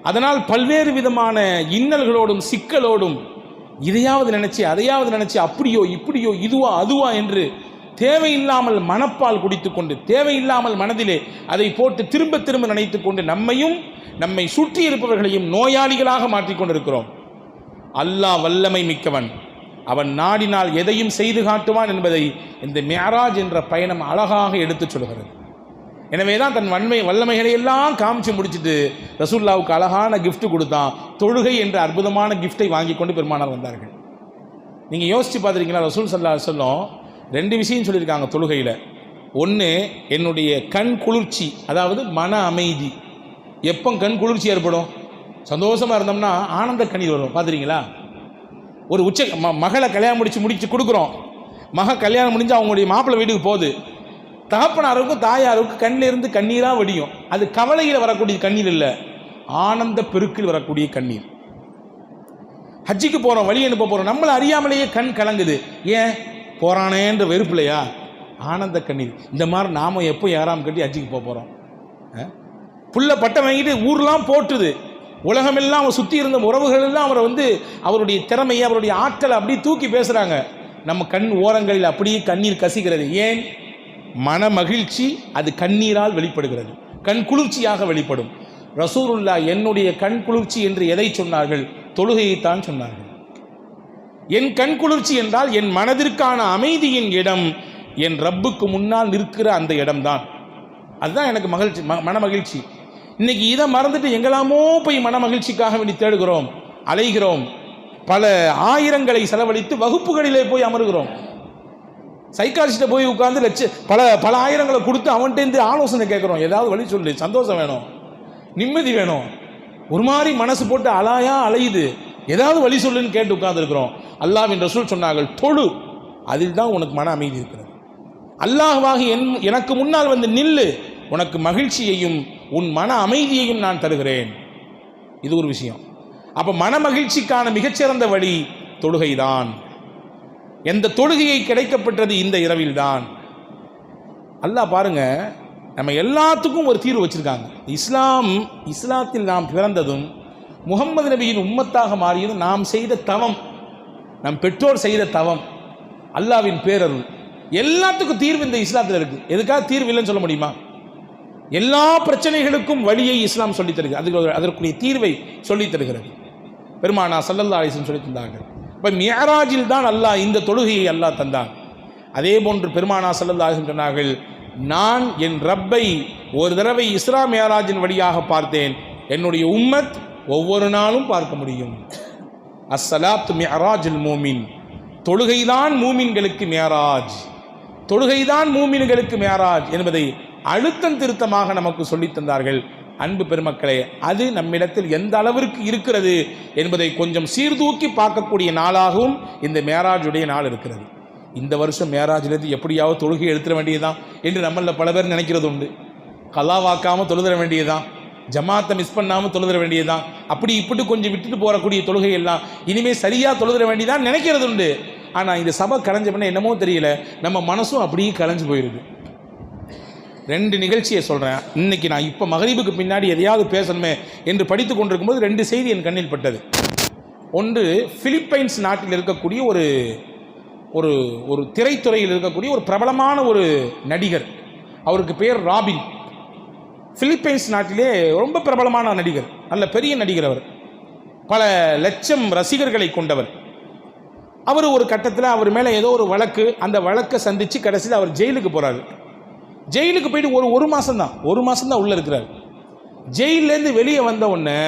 அதனால் பல்வேறு விதமான இன்னல்களோடும் சிக்கலோடும் இதையாவது நினைச்சு அதையாவது நினைச்சு அப்படியோ இப்படியோ இதுவா அதுவா என்று தேவையில்லாமல் மனப்பால் குடித்துக்கொண்டு தேவையில்லாமல் மனதிலே அதை போட்டு திரும்ப திரும்ப நினைத்து கொண்டு நம்மையும் நம்மை சுற்றி இருப்பவர்களையும் நோயாளிகளாக மாற்றிக்கொண்டிருக்கிறோம். அல்லாஹ் வல்லமை மிக்கவன், அவன் நாடினால் எதையும் செய்து காட்டுவான் என்பதை இந்த மிஅராஜ் என்ற பயணம் அழகாக எடுத்துச் சொல்கிறது. எனவே தான் தன் வல்லமைகளை எல்லாம் காமிச்சு முடிச்சுட்டு ரசூலுல்லாவுக்கு அழகான கிஃப்ட் கொடுத்தான். தொழுகை என்ற அற்புதமான கிஃப்டை வாங்கி கொண்டு பெருமானார் வந்தார்கள். நீங்கள் யோசித்து பார்த்துருக்கீங்களா? ரசூல் ஸல்லல்லாஹு அலைஹி வஸல்லம் 2 விஷயம் சொல்லியிருக்காங்க தொழுகையில். ஒன்று, என்னுடைய கண் குளிர்ச்சி, அதாவது மன அமைதி. எப்போ கண் குளிர்ச்சி ஏற்படும்? சந்தோஷமாக இருந்தோம்னா ஆனந்த கண்ணீர் வரும். பார்த்துருக்கீங்களா? ஒரு மகளை கல்யாணம் முடிச்சு கொடுக்குறோம். கல்யாணம் முடிஞ்சு அவங்களுடைய மாப்பிள்ளை வீட்டுக்கு போகுது. தகப்பனாருக்கும் தாயாருக்கும் கண்ணில் இருந்து கண்ணீராக வடியும். அது கவலையில் வரக்கூடிய கண்ணீர் இல்லை, ஆனந்த பெருக்கில் வரக்கூடிய கண்ணீர். ஹஜ்ஜிக்கு போகிறோம், வழி அனுப்ப போகிறோம், நம்மளை அறியாமலேயே கண் கலங்குது. ஏன் போகிறானேன்ற வெறுப்பில்லையா? ஆனந்த கண்ணீர். இந்த மாதிரி நாம் எப்போ ஏறாமல் கட்டி ஹஜ்ஜிக்கு போகிறோம்? புள்ள பட்டம் வாங்கிட்டு ஊர்லாம் போட்டுது, உலகமெல்லாம் அவர் சுற்றி இருந்த உறவுகள் எல்லாம் அவரை அவருடைய திறமையை அவருடைய ஆற்றலை அப்படியே தூக்கி பேசுகிறாங்க. நம்ம கண் ஓரங்களில் அப்படியே கண்ணீர் கசிகிறது. ஏன்? மன மகிழ்ச்சி அது கண்ணீரால் வெளிப்படுகிறது, கண் குளிர்ச்சியாக வெளிப்படும். ரசூலுல்லாஹ் என்னுடைய கண் குளிர்ச்சி என்று எதை சொன்னார்கள்? தொழுகையைத்தான் சொன்னார்கள். என் கண் குளிர்ச்சி என்றால் என் மனதிற்கான அமைதியின் இடம் என் ரப்புக்கு முன்னால் நிற்கிற அந்த இடம்தான். அதுதான் எனக்கு மகிழ்ச்சி, மன மகிழ்ச்சி. இன்னைக்கு இதை மறந்துட்டு எங்கெல்லாமோ போய் மன மகிழ்ச்சிக்காக வேண்டி தேடுகிறோம், அலைகிறோம். பல ஆயிரங்களை செலவழித்து வகுப்புகளிலே போய் அமருகிறோம். சைக்காலஜிஸ்ட்டை போய் உட்கார்ந்து பல ஆயிரங்களை கொடுத்து அவன்கிட்டேருந்து ஆலோசனை கேட்குறோம். ஏதாவது வழி சொல்லு, சந்தோஷம் வேணும், நிம்மதி வேணும். ஒரு மாதிரி மனசு போட்டு அலையுது, ஏதாவது வழி சொல்லுன்னு கேட்டு உட்கார்ந்துருக்கிறோம். அல்லாஹ்வின் ரசூல் சொன்னார்கள், தொழு, அதில் தான் உனக்கு மன அமைதி இருக்கிறது. அல்லாஹ்வாகி எனக்கு முன்னால் வந்து நில்லு, உனக்கு மகிழ்ச்சியையும் உன் மன அமைதியையும் நான் தருகிறேன். இது ஒரு விஷயம். அப்போ மன மகிழ்ச்சிக்கான மிகச்சிறந்த வழி தொழுகைதான். எந்த தொழுகையை கிடைக்கப்பட்டது? இந்த இரவில் தான். அல்லாஹ் பாருங்க, நம்ம எல்லாத்துக்கும் ஒரு தீர்வு வச்சிருக்காங்க. இஸ்லாத்தில் நாம் பிறந்ததும் முகம்மது நபியின் உம்மத்தாக மாறியதும் நாம் செய்த தவம், நம் பெற்றோர் செய்த தவம், அல்லாஹ்வின் பேரருள். எல்லாத்துக்கும் தீர்வு இந்த இஸ்லாத்தில் இருக்கு. எதுக்காக தீர்வு இல்லைன்னு சொல்ல முடியுமா? எல்லா பிரச்சனைகளுக்கும் வழியை இஸ்லாம் சொல்லித் தருகிறது, அதற்குரிய தீர்வை சொல்லித் தருகிறது. பெருமானா ஸல்லல்லாஹு அலைஹி வஸல்லம் சொல்லித் தந்தார்கள். இப்போ மிஅராஜில் தான் அல்லாஹ் இந்த தொழுகையை அல்லாஹ் தந்தான். அதே போன்று பெருமானா ஸல்லல்லாஹு அலைஹி வஸல்லம் சொன்னார்கள், நான் என் ரப்பை ஒரு தடவை இஸ்ரா மிஅராஜின் வழியாக பார்த்தேன், என்னுடைய உம்மத் ஒவ்வொரு நாளும் பார்க்க முடியும். அஸ்ஸலாத்து மிஅராஜுல் மூமின், தொழுகைதான் மூமின்களுக்கு மிஅராஜ், தொழுகைதான் மூமின்களுக்கு மிஅராஜ் என்பதை அழுத்தம் திருத்தமாக நமக்கு சொல்லித் தந்தார்கள். அன்பு பெருமக்களே, அது நம்மிடத்தில் எந்த அளவிற்கு இருக்கிறது என்பதை கொஞ்சம் சீர்தூக்கி பார்க்கக்கூடிய நாளாகவும் இந்த மேராஜுடைய நாள் இருக்கிறது. இந்த வருஷம் மேராஜிலிருந்து எப்படியாவது தொழுகை எடுத்துட வேண்டியதுதான் என்று நம்மள பல பேர் நினைக்கிறது உண்டு. கலாவாக்காமல் தொழுதிட வேண்டியதுதான், ஜமாத்தை மிஸ் பண்ணாமல் தொழுதிட வேண்டியதுதான், அப்படி இப்படி கொஞ்சம் விட்டுட்டு போகக்கூடிய தொழுகை எல்லாம் இனிமேல் சரியாக தொழுதிட வேண்டியதான் நினைக்கிறது உண்டு. ஆனால் இந்த சபை கலைஞ்ச பண்ண என்னமோ தெரியல, நம்ம மனசும் அப்படியே கலைஞ்சு போயிடுது. 2 நிகழ்ச்சியை சொல்கிறேன். இன்றைக்கி நான் இப்போ மகரிபுக்கு பின்னாடி எதையாவது பேசணுமே என்று படித்து கொண்டிருக்கும்போது 2 செய்தி என் கண்ணில் பட்டது. ஒன்று, பிலிப்பைன்ஸ் நாட்டில் இருக்கக்கூடிய ஒரு ஒரு ஒரு திரைத்துறையில் இருக்கக்கூடிய ஒரு பிரபலமான ஒரு நடிகர். அவருக்கு பேர் ராபின். பிலிப்பைன்ஸ் நாட்டிலே ரொம்ப பிரபலமான நடிகர், நல்ல பெரிய நடிகர். அவர் பல லட்சம் ரசிகர்களை கொண்டவர். அவர் ஒரு கட்டத்தில் அவர் மேலே ஏதோ ஒரு வழக்கு, அந்த வழக்கை சந்தித்து கடைசியில் அவர் ஜெயிலுக்கு போகிறாரு. ஜெயிலுக்கு போயிட்டு ஒரு மாதம் தான் உள்ளே இருக்கிறார். ஜெயிலேருந்து வெளியே வந்த உடனே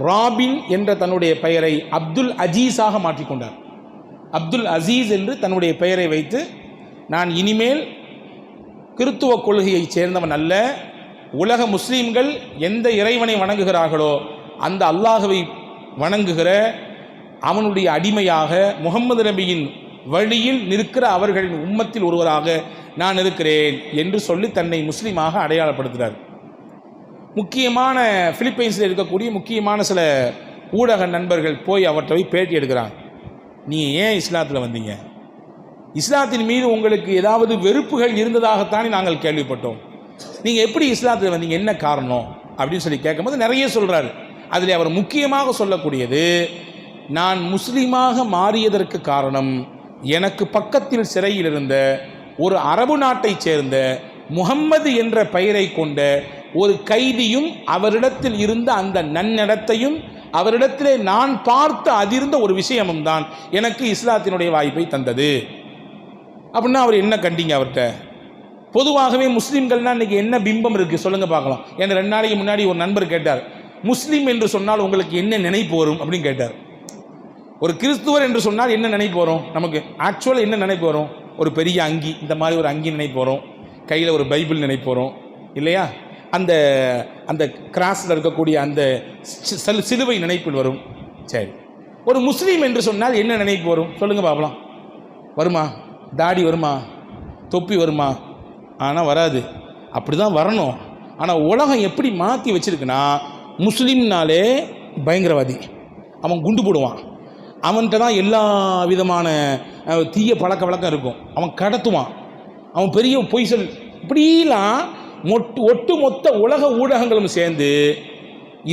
ராபின் என்ற தன்னுடைய பெயரை அப்துல் அஜீஸாக மாற்றிக்கொண்டார். அப்துல் அசீஸ் என்று தன்னுடைய பெயரை வைத்து, நான் இனிமேல் கிறித்துவ கொள்கையை சேர்ந்தவன் அல்ல, உலக முஸ்லீம்கள் எந்த இறைவனை வணங்குகிறார்களோ அந்த அல்லாஹ்வை வணங்குகிற அவனுடைய அடிமையாக முகம்மது நபியின் வழியில் நிற்கிற அவர்களின் உம்மத்தில் ஒருவராக நான் இருக்கிறேன் என்று சொல்லி தன்னை முஸ்லீமாக அடையாளப்படுத்துகிறார். முக்கியமான பிலிப்பைன்ஸில் இருக்கக்கூடிய முக்கியமான சில ஊடக நண்பர்கள் போய் அவற்றை பேட்டி எடுக்கிறாங்க. நீங்கள் ஏன் இஸ்லாத்தில் வந்தீங்க? இஸ்லாத்தின் மீது உங்களுக்கு ஏதாவது வெறுப்புகள் இருந்ததாகத்தானே நாங்கள் கேள்விப்பட்டோம். நீங்கள் எப்படி இஸ்லாத்தில் வந்தீங்க, என்ன காரணம் அப்படின்னு சொல்லி கேட்கும்போது நிறைய சொல்கிறாரு. அதில் அவர் முக்கியமாக சொல்லக்கூடியது, நான் முஸ்லீமாக மாறியதற்கு காரணம் எனக்கு பக்கத்தில் சிறையில் இருந்த ஒரு அரபு நாட்டைச் சேர்ந்த முகம்மது என்ற பெயரை கொண்ட ஒரு கைதியும் அவரிடத்தில் இருந்த அந்த நன்னடத்தையும் அவரிடத்திலே நான் பார்த்து அதிர்ந்த ஒரு விஷயமும் தான் எனக்கு இஸ்லாத்தினுடைய வாய்ப்பை தந்தது. அப்படின்னா அவர் என்ன கண்டிங்க அவர்கிட்ட? பொதுவாகவே முஸ்லீம்கள்னால் இன்றைக்கி என்ன பிம்பம் இருக்குது சொல்லுங்கள் பார்க்கலாம். ஏன்னா 2 நாளைக்கு முன்னாடி ஒரு நண்பர் கேட்டார், முஸ்லீம் என்று சொன்னால் உங்களுக்கு என்ன நினைப்பு வரும் அப்படின்னு கேட்டார். ஒரு கிறிஸ்துவர் என்று சொன்னால் என்ன நினைப்பு வரும் நமக்கு? ஆக்சுவலாக என்ன நினைப்பு வரும்? ஒரு பெரிய அங்கி, இந்த மாதிரி ஒரு அங்கி நினைப்பு வரும், கையில் ஒரு பைபிள் நினைப்பு வரும் இல்லையா? அந்த அந்த கிராஸில் இருக்கக்கூடிய அந்த சிலுவை நினைப்பில் வரும். சரி, ஒரு முஸ்லீம் என்று சொன்னால் என்ன நினைப்பு வரும் சொல்லுங்கள் பார்க்கலாம். வருமா? தாடி வருமா? தொப்பி வருமா? ஆனால் வராது. அப்படி தான் வரணும். ஆனால் உலகம் எப்படி மாற்றி வச்சுருக்குன்னா, முஸ்லீம்னாலே பயங்கரவாதி, அவன் குண்டு போடுவான், அவன்கிட்ட தான் எல்லா விதமான தீய பழக்க வழக்கம் இருக்கும், அவன் கடத்துவான், அவன் பெரிய பொய்சல், இப்படிலாம் ஒட்டுமொத்த உலக ஊடகங்களும் சேர்ந்து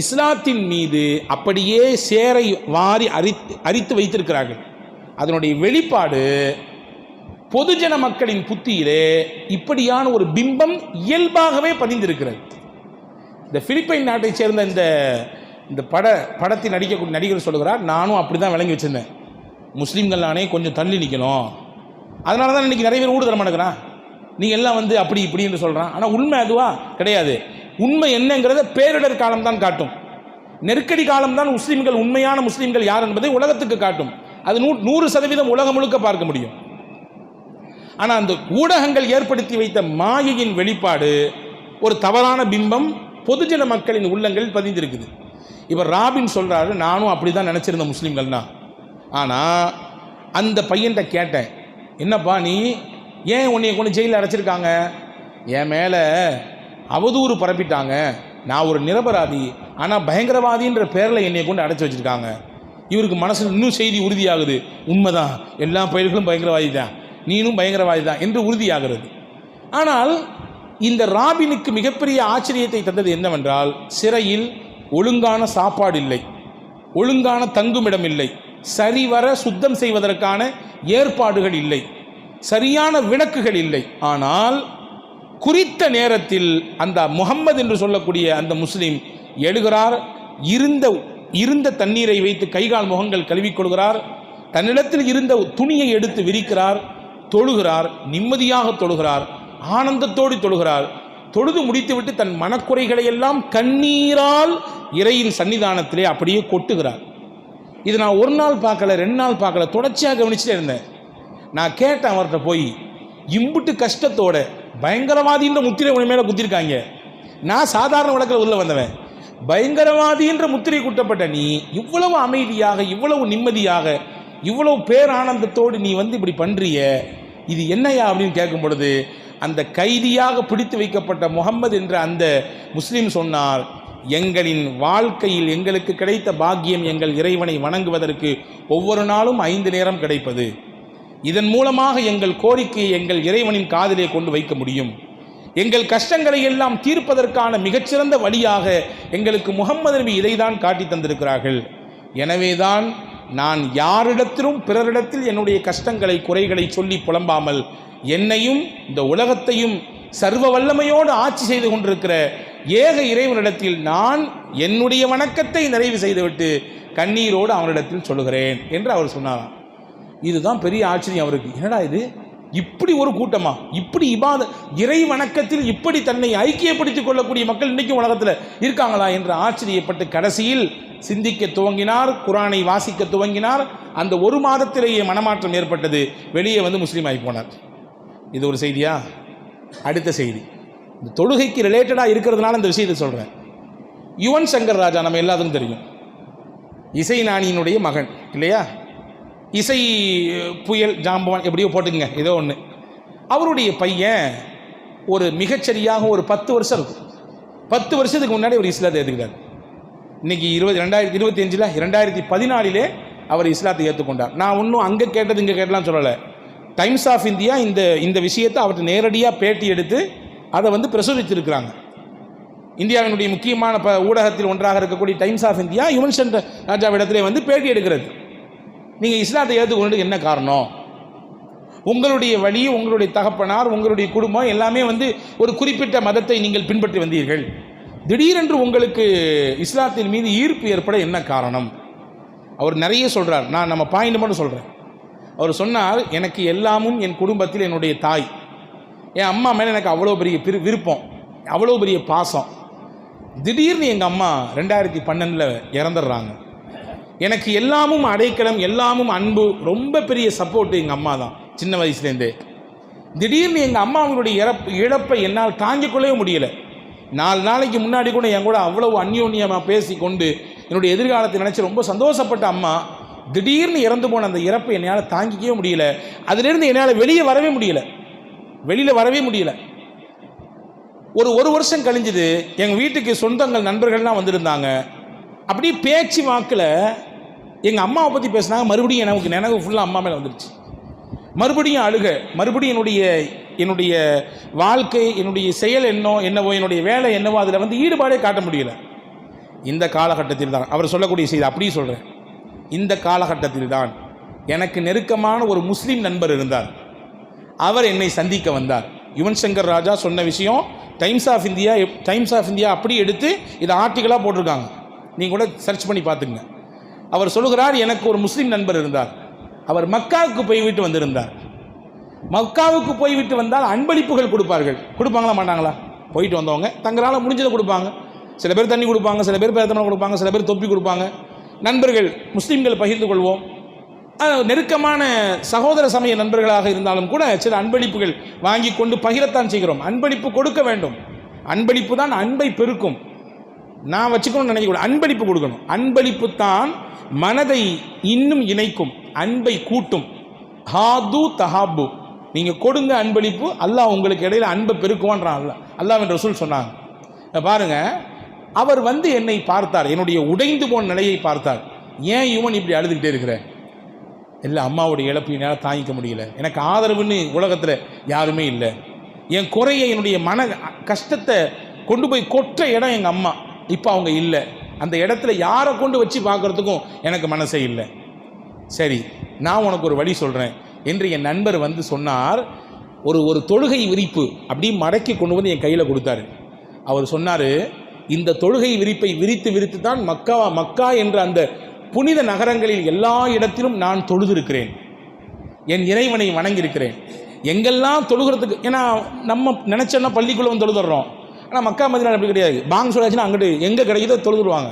இஸ்லாத்தின் மீது அப்படியே சேரை வாரி அரித்து வைத்திருக்கிறார்கள். அதனுடைய வெளிப்பாடு பொதுஜன மக்களின் புத்தியிலே இப்படியான ஒரு பிம்பம் இயல்பாகவே பதிந்திருக்கிறது. இந்த பிலிப்பைன் நாட்டை சேர்ந்த இந்த படத்தில் நடிக்கக்கூடிய நடிகர் சொல்லுகிறார், நானும் அப்படி தான் விளங்கி வச்சுருந்தேன், முஸ்லீம்கள் நானே கொஞ்சம் தள்ளி நிற்கணும், அதனால தான் இன்றைக்கி நிறைய பேர் ஊடு தர மாட்டேங்கிறான், நீங்கள் எல்லாம் வந்து அப்படி இப்படின்னு சொல்கிறான். ஆனால் உண்மை அதுவா கிடையாது. உண்மை என்னங்கிறத பேரிடர் காலம்தான் காட்டும். நெருக்கடி காலம்தான் முஸ்லீம்கள் உண்மையான முஸ்லீம்கள் யார் என்பதை உலகத்துக்கு காட்டும். அது 100% உலகம் முழுக்க பார்க்க முடியும். ஆனால் அந்த ஊடகங்கள் ஏற்படுத்தி வைத்த மாயையின் வெளிப்பாடு ஒரு தவறான பிம்பம் பொதுஜன மக்களின் உள்ளங்களில் பதிந்திருக்குது. இப்போ ராபின் சொல்கிறாரு, நானும் அப்படி தான் நினச்சிருந்தேன் முஸ்லீம்கள்னா. ஆனால் அந்த பையன்கிட்ட கேட்டேன், என்னப்பா நீ ஏன் உன்னைய கொண்டு ஜெயிலில் அடைச்சிருக்காங்க? என் மேலே அவதூறு பரப்பிட்டாங்க, நான் ஒரு நிரபராதி, ஆனால் பயங்கரவாதின்ற பேரில் என்னை கொண்டு அடைச்சி வச்சுருக்காங்க. இவருக்கு மனசில் இன்னும் செய்தி உறுதியாகுது, உண்மைதான், எல்லா பயிர்களும் பயங்கரவாதி தான், நீனும் பயங்கரவாதி தான் என்று உறுதியாகிறது. ஆனால் இந்த ராபினுக்கு மிகப்பெரிய ஆச்சரியத்தை தந்தது என்னவென்றால், சிறையில் ஒழுங்கான சாப்பாடு இல்லை, ஒழுங்கான தங்குமிடம் இல்லை, சரிவர சுத்தம் செய்வதற்கான ஏற்பாடுகள் இல்லை, சரியான விளக்குகள் இல்லை. ஆனால் குறித்த நேரத்தில் அந்த முகம்மது என்று சொல்லக்கூடிய அந்த முஸ்லீம் எழுகிறார், இருந்த தண்ணீரை வைத்து கைகால் முகங்கள் கழுவிக்கொள்கிறார், தன்னிடத்தில் இருந்த துணியை எடுத்து விரிக்கிறார், தொழுகிறார், நிம்மதியாக தொழுகிறார், ஆனந்தத்தோடு தொழுகிறார். தொழுது முடித்துவிட்டு தன் மனக்குறைகளை எல்லாம் கண்ணீரால் இறையின் சன்னிதானத்திலே அப்படியே கொட்டுகிறார். இது நான் ஒரு நாள் பார்க்கல, 2 நாள் பார்க்கல, தொடர்ச்சியாக கவனிச்சுட்டே இருந்தேன். நான் கேட்டேன் அவர்கிட்ட போய், இம்புட்டு கஷ்டத்தோட பயங்கரவாதின்ற முத்திரை உன மேலே குத்திருக்காங்க, நான் சாதாரண வழக்கில் உள்ள வந்தவன், பயங்கரவாதின்ற முத்திரை குட்டப்பட்ட நீ இவ்வளவு அமைதியாக, இவ்வளவு நிம்மதியாக, இவ்வளவு பேரானந்தத்தோடு நீ வந்து இப்படி பண்ணுறிய, இது என்னையா அப்படின்னு கேட்கும் பொழுது, அந்த கைதியாக பிடித்து வைக்கப்பட்ட முகம்மது என்ற அந்த முஸ்லீம் சொன்னார், எங்களின் வாழ்க்கையில் எங்களுக்கு கிடைத்த பாக்கியம் எங்கள் இறைவனை வணங்குவதற்கு ஒவ்வொரு நாளும் 5 நேரம் கிடைப்பது. இதன் மூலமாக எங்கள் கோரிக்கையை எங்கள் இறைவனின் காதிலே கொண்டு வைக்க முடியும். எங்கள் கஷ்டங்களை எல்லாம் தீர்ப்பதற்கான மிகச்சிறந்த வழியாக எங்களுக்கு முஹம்மது நபி இதைதான் காட்டி தந்திருக்கிறார்கள். எனவேதான் நான் யாரிடத்திலும் பிறரிடத்தில் என்னுடைய கஷ்டங்களை குறைகளை சொல்லி புலம்பாமல் என்னையும் இந்த உலகத்தையும் சர்வ வல்லமையோடு ஆட்சி செய்து கொண்டிருக்கிற ஏக இறைவனிடத்தில் நான் என்னுடைய வணக்கத்தை நிறைவு செய்துவிட்டு கண்ணீரோடு அவனிடத்தில் சொல்லுகிறேன் என்று அவர் சொன்னாராம். இதுதான் பெரிய ஆச்சரியம் அவருக்கு. என்னடா இது, இப்படி ஒரு கூட்டமா, இப்படி இறை வணக்கத்தில் இப்படி தன்னை ஐக்கியப்படுத்திக் கொள்ளக்கூடிய மக்கள் இன்றைக்கும் உலகத்தில் இருக்காங்களா என்று ஆச்சரியப்பட்டு கடைசியில் சிந்திக்க துவங்கினார், குரானை வாசிக்க துவங்கினார். அந்த ஒரு மாதத்திலேயே மனமாற்றம் ஏற்பட்டது, வெளியே வந்து முஸ்லீம் ஆகி போனார். இது ஒரு செய்தியா? அடுத்த செய்தி இந்த தொழுகைக்கு ரிலேட்டடாக இருக்கிறதுனால இந்த விஷயத்தை சொல்கிறேன். யுவன் சங்கர் ராஜா நம்ம எல்லாத்துக்கும் தெரியும், இசை ஞானியினுடைய மகன் இல்லையா? இசை புயல் ஜாம்பவான் எப்படியோ போட்டுங்க, ஏதோ ஒன்று. அவருடைய பையன் ஒரு மிகச்சரியாக ஒரு 10 வருஷம் இருக்கும். 10 வருஷத்துக்கு முன்னாடி அவர் இஸ்லாத்தை ஏற்றுக்கிறார். இன்றைக்கி 2025 2014 அவர் இஸ்லாத்தை ஏற்றுக்கொண்டார். நான் ஒன்றும் அங்கே கேட்டது இங்கே கேட்டலாம் சொல்லலை. டைம்ஸ் ஆஃப் இந்தியா இந்த விஷயத்தை அவர்கிட்ட நேரடியாக பேட்டி எடுத்து அதை வந்து பிரசுரித்திருக்கிறாங்க. இந்தியாவினுடைய முக்கியமான ஊடகத்தில் ஒன்றாக இருக்கக்கூடிய Times of India Yuvan Shankar ராஜாவிடத்திலே வந்து பேட்டி எடுக்கிறது. நீங்கள் இஸ்லாத்தை ஏற்றுக்கொண்டு என்ன காரணம்? உங்களுடைய வழி, உங்களுடைய தகப்பனார், உங்களுடைய குடும்பம் எல்லாமே வந்து ஒரு குறிப்பிட்ட மதத்தை நீங்கள் பின்பற்றி வந்தீர்கள். திடீரென்று உங்களுக்கு இஸ்லாத்தின் மீது ஈர்ப்பு ஏற்பட என்ன காரணம்? அவர் நிறைய சொல்கிறார். நான் நம்ம பாயிண்ட் மட்டும் சொல்கிறேன். அவர் சொன்னார், எனக்கு எல்லாமும் என் குடும்பத்தில் என்னுடைய தாய், என் அம்மா மேலே எனக்கு அவ்வளோ பெரிய விருப்பம், அவ்வளோ பெரிய பாசம். திடீர்னு எங்கள் அம்மா 2012 இறந்துடுறாங்க. எனக்கு எல்லாமும் அடைக்கலம், எல்லாமும் அன்பு, ரொம்ப பெரிய சப்போர்ட்டு எங்கள் அம்மா தான் சின்ன வயசுலேருந்தே. திடீர்னு எங்கள் அம்மாவுடைய இழப்பை என்னால் தாங்கிக் கொள்ளவே முடியலை. 4 நாளைக்கு முன்னாடி கூட என் கூட அவ்வளவு அந்யோன்யமாக பேசி கொண்டு என்னுடைய எதிர்காலத்தை நினச்சி ரொம்ப சந்தோஷப்பட்ட அம்மா திடீர்னு இறந்து போன அந்த இறப்பை என்னால் தாங்கிக்கவே முடியல. அதிலிருந்து என்னால் வெளியில் வரவே முடியல. ஒரு வருஷம் கழிஞ்சது. எங்கள் வீட்டுக்கு சொந்தங்கள் நண்பர்கள்லாம் வந்திருந்தாங்க. அப்படி பேச்சு வாக்கில் எங்கள் அம்மாவை பற்றி பேசினாங்க. மறுபடியும் எனக்கு நினைவு ஃபுல்லாக அம்மா மேலே வந்துடுச்சு. மறுபடியும் அழுக, மறுபடியும் என்னுடைய வாழ்க்கை, என்னுடைய செயல் என்னவோ என்னுடைய வேலை என்னவோ அதில் வந்து ஈடுபாடே காட்ட முடியல. இந்த காலகட்டத்தில் தான் அவர் சொல்லக்கூடிய செய்தி அப்படியே சொல்கிறேன். இந்த காலகட்டத்தில் தான் எனக்கு நெருக்கமான ஒரு முஸ்லீம் நண்பர் இருந்தார். அவர் என்னை சந்திக்க வந்தார். யுவன் சங்கர் ராஜா சொன்ன விஷயம் டைம்ஸ் ஆஃப் இந்தியா அப்படி எடுத்து இதை ஆர்டிக்கலாக போட்டிருக்காங்க. நீங்கள் கூட சர்ச் பண்ணி பார்த்துங்க. அவர் சொல்லுகிறார், எனக்கு ஒரு முஸ்லீம் நண்பர் இருந்தார். அவர் மக்காவுக்கு போய்விட்டு வந்திருந்தார். மக்காவுக்கு போய்விட்டு வந்தால் அன்பளிப்புகள் கொடுப்பாங்களா மாட்டாங்களா? போயிட்டு வந்தவங்க தங்களால் முடிஞ்சதை கொடுப்பாங்க. சில பேர் தண்ணி கொடுப்பாங்க, சில பேர் பேரத்தமலை கொடுப்பாங்க, சில பேர் தொப்பி கொடுப்பாங்க. நண்பர்கள் முஸ்லீம்கள் பகிர்ந்து கொள்வோம். நெருக்கமான சகோதர சமய நண்பர்களாக இருந்தாலும் கூட சில அன்பளிப்புகள் வாங்கி கொண்டு பகிரத்தான் செய்கிறோம். அன்பளிப்பு கொடுக்க வேண்டும். அன்பளிப்பு தான் அன்பை பெருக்கும். நான் வச்சுக்கணும்னு நினைக்கக்கூடாது, அன்பளிப்பு கொடுக்கணும். அன்பளிப்பு தான் மனதை இன்னும் இணைக்கும், அன்பை கூட்டும். ஹாது தஹாபு, நீங்கள் கொடுங்க அன்பளிப்பு, அல்லாஹ் உங்களுக்கு இடையில அன்பை பெருக்குவான்றான் அல்லாஹ் என்ற ரசூல் சொன்னாங்க. பாருங்க, அவர் வந்து என்னை பார்த்தார், என்னுடைய உடைந்து போன நிலையை பார்த்தார். ஏன் இவன் இப்படி அழுதுகிட்டே இருக்கிற? இல்லை, அம்மாவுடைய இழப்பு என்னால் தாங்கிக்க முடியல. எனக்கு ஆதரவுன்னு உலகத்தில் யாருமே இல்லை. என் குறையை, என்னுடைய மன கஷ்டத்தை கொண்டு போய் கொற்ற இடம் எங்கள் அம்மா. இப்போ அவங்க இல்லை. அந்த இடத்துல யாரை கொண்டு வச்சு பார்க்குறதுக்கும் எனக்கு மனசே இல்லை. சரி, நான் உனக்கு ஒரு வழி சொல்கிறேன் என்று என் நண்பர் வந்து சொன்னார். ஒரு தொழுகை விரிப்பு அப்படி மடக்கி கொண்டு வந்து என் கையில் கொடுத்தாரு. அவர் சொன்னார், இந்த தொழுகை விரிப்பை விரித்து தான் மக்கா என்ற அந்த புனித நகரங்களில் எல்லா இடத்திலும் நான் தொழுதிருக்கிறேன், என் இறைவனை வணங்கியிருக்கிறேன். எங்கெல்லாம் தொழுகிறதுக்கு, ஏன்னா நம்ம நினச்சோன்னா பள்ளிக்குள்ளே வந்து தொழுதுறோம். ஆனால் மக்கா மதீனா அப்படி கிடையாது. பாங் சொல்லாச்சுன்னா அங்கிட்டு எங்கே கிடைக்குதோ தொழுதுருவாங்க.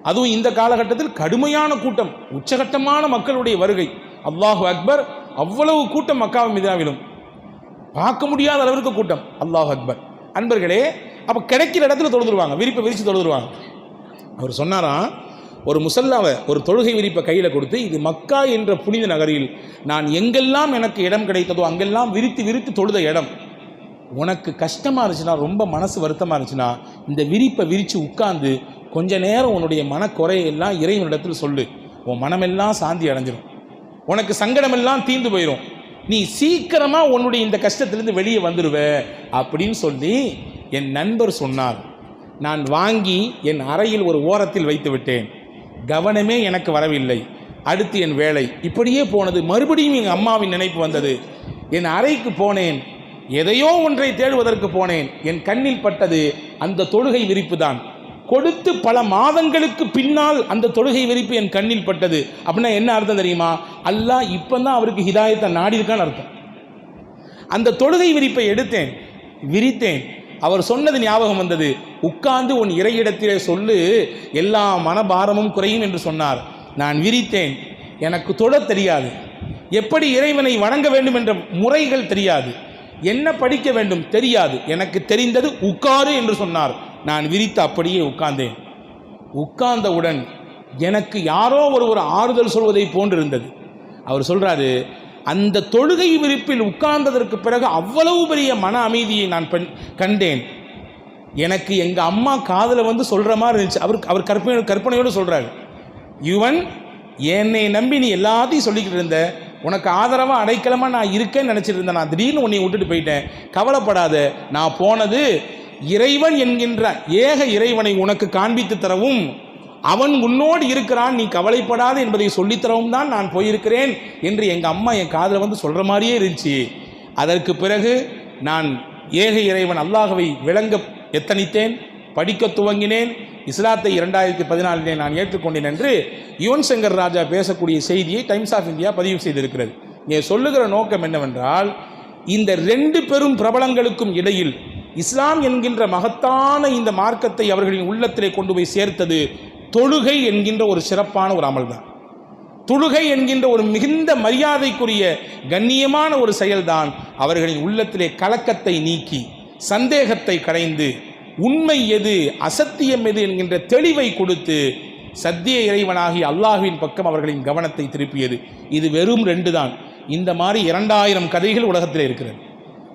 அதுவும் இந்த காலகட்டத்தில் கடுமையான கூட்டம், உச்சகட்டமான மக்களுடைய வருகை. அல்லாஹு அக்பர், அவ்வளவு கூட்டம் மக்காவை மதீனாவிலும் பார்க்க முடியாத அளவிற்கு கூட்டம். அல்லாஹு அக்பர். அன்பர்களே, அப்போ கிடைக்கிற இடத்துல தொழுதுருவாங்க, விரிப்பை விரித்து தொழுதுருவாங்க. அவர் சொன்னாராம், ஒரு முசல்லாவை, ஒரு தொழுகை விரிப்பை கையில் கொடுத்து, இது மக்கா என்ற புனித நகரில் நான் எங்கெல்லாம் எனக்கு இடம் கிடைத்ததோ அங்கெல்லாம் விரித்து தொழுத இடம். உனக்கு கஷ்டமாக இருந்துச்சுன்னா, ரொம்ப மனசு வருத்தமாக இருந்துச்சுன்னா, இந்த விரிப்பை விரித்து உட்கார்ந்து கொஞ்ச நேரம் உன்னுடைய மனக்குறையெல்லாம் இறைவனிடத்தில் சொல்லு, உன் மனமெல்லாம் சாந்தி அடைஞ்சிடும். உனக்கு சங்கடமெல்லாம் தீர்ந்து போயிடும், நீ சீக்கிரமா உன்னுடைய இந்த கஷ்டத்திலிருந்து வெளியே வந்துடுவ அப்படின்னு சொல்லி என் நண்பர் சொன்னார். நான் வாங்கி என் அறையில் ஒரு ஓரத்தில் வைத்து விட்டேன். கவனமே எனக்கு வரவில்லை. அடுத்து என் வேலை இப்படியே போனது. மறுபடியும் எங்கள் அம்மாவின் நினைப்பு வந்தது. என் அறைக்கு போனேன், எதையோ ஒன்றை தேடுவதற்கு போனேன். என் கண்ணில் பட்டது அந்த தொழுகை விரிப்பு தான். கொடுத்து பல மாதங்களுக்கு பின்னால் அந்த தொழுகை விரிப்பு என் கண்ணில் பட்டது. அப்படின்னா என்ன அர்த்தம் தெரியுமா? அல்லாஹ் இப்பதான் அவருக்கு ஹிதாயத்தை நாடி இருக்கான்னு அர்த்தம். அந்த தொழுகை விரிப்பை எடுத்தேன், விரித்தேன். அவர் சொன்னது ஞாபகம் வந்தது. உட்கார்ந்து உன் இறையிடத்திலே சொல்லு, எல்லா மனபாரமும் குறையும் என்று சொன்னார். நான் விரித்தேன். எனக்கு தொழ தெரியாது, எப்படி இறைவனை வணங்க வேண்டும் என்ற முறைகள் தெரியாது, என்ன படிக்க வேண்டும் தெரியாது. எனக்கு தெரிந்தது உட்காரு என்று சொன்னார். நான் விரித்து அப்படியே உட்கார்ந்தேன். உட்கார்ந்தவுடன் எனக்கு யாரோ ஒரு ஆறுதல் சொல்வதை போன்றிருந்தது. அவர் சொல்றாரு, அந்த தொழுகை விரிப்பில் உட்கார்ந்ததற்கு பிறகு அவ்வளவு பெரிய மன அமைதியை நான் கண்டேன். எனக்கு எங்கள் அம்மா காதில் வந்து சொல்கிற மாதிரி இருந்துச்சு. அவர் கற்பனையோடு சொல்கிறாரு, இவன் என்னை நம்பி நீ எல்லாத்தையும் சொல்லிக்கிட்டு இருந்த, உனக்கு ஆதரவாக அடைக்கலமாக நான் இருக்கேன்னு நினச்சிட்டு இருந்தேன். நான் திடீர்னு உன்னை விட்டுட்டு போயிட்டேன். கவலைப்படாத, நான் போனது இறைவன் என்கின்ற ஏக இறைவனை உனக்கு காண்பித்து தரவும், அவன் உன்னோடு இருக்கிறான், நீ கவலைப்படாது என்பதை சொல்லித்தரவும் தான் நான் போயிருக்கிறேன் என்று எங்கள் அம்மா என் காதில் வந்து சொல்கிற மாதிரியே இருந்துச்சு. அதற்கு பிறகு நான் ஏக இறைவன் அல்லாஹ்வை விளங்க எத்தனித்தேன், படிக்க துவங்கினேன். இஸ்லாத்தை 2014 நான் ஏற்றுக்கொண்டேன் என்று யுவன் சங்கர் ராஜா பேசக்கூடிய செய்தியை டைம்ஸ் ஆஃப் இந்தியா பதிவு செய்திருக்கிறது. இங்கே சொல்லுகிற நோக்கம் என்னவென்றால், இந்த 2 பெரும் பிரபலங்களுக்கும் இடையில் இஸ்லாம் என்கின்ற மகத்தான இந்த மார்க்கத்தை அவர்களின் உள்ளத்திலே கொண்டு போய் சேர்த்தது தொழுகை என்கின்ற ஒரு சிறப்பான ஒரு அமல் தான். தொழுகை என்கின்ற ஒரு மிகுந்த மரியாதைக்குரிய கண்ணியமான ஒரு செயல்தான் அவர்களின் உள்ளத்திலே கலக்கத்தை நீக்கி, சந்தேகத்தை களைந்து, உண்மை எது அசத்தியம் எது என்கின்ற தெளிவை கொடுத்து சத்திய இறைவனாகி அல்லாஹ்வின் பக்கம் அவர்களின் கவனத்தை திருப்பியது. இது வெறும் 2 தான். இந்த மாதிரி 2000 கதைகள் உலகத்தில் இருக்கிறது.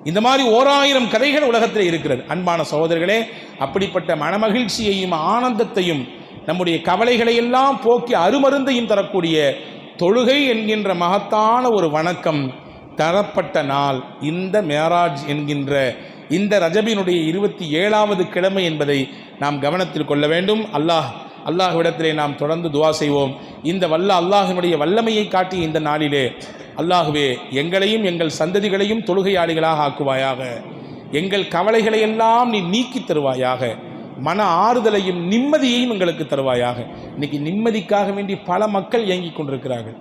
இந்த மாதிரி 1000 கதைகள் உலகத்தில் இருக்கிறது. அன்பான சகோதரர்களே, அப்படிப்பட்ட மனமகிழ்ச்சியையும் ஆனந்தத்தையும் நம்முடைய கவலைகளை எல்லாம் போக்கி அருமருந்தையும் தரக்கூடிய தொழுகை என்கின்ற மகத்தான ஒரு வணக்கம் தரப்பட்ட நாள் இந்த மேராஜ் என்கின்ற இந்த ரஜபினுடைய 27வது கிழமை என்பதை நாம் கவனத்தில் கொள்ள வேண்டும். அல்லாஹ்விடத்திலே நாம் தொடர்ந்து துவா செய்வோம். இந்த அல்லாஹ்வினுடைய வல்லமையை காட்டிய இந்த நாளிலே அல்லாஹ்வே, எங்களையும் எங்கள் சந்ததிகளையும் தொழுகையாளிகளாக ஆக்குவாயாக. எங்கள் கவலைகளை எல்லாம் நீ நீக்கி தருவாயாக. மன ஆறுதலையும் நிம்மதியையும் எங்களுக்கு தருவாயாக. இன்னைக்கு நிம்மதிக்காக வேண்டி பல மக்கள் இயங்கிக் கொண்டிருக்கிறார்கள்.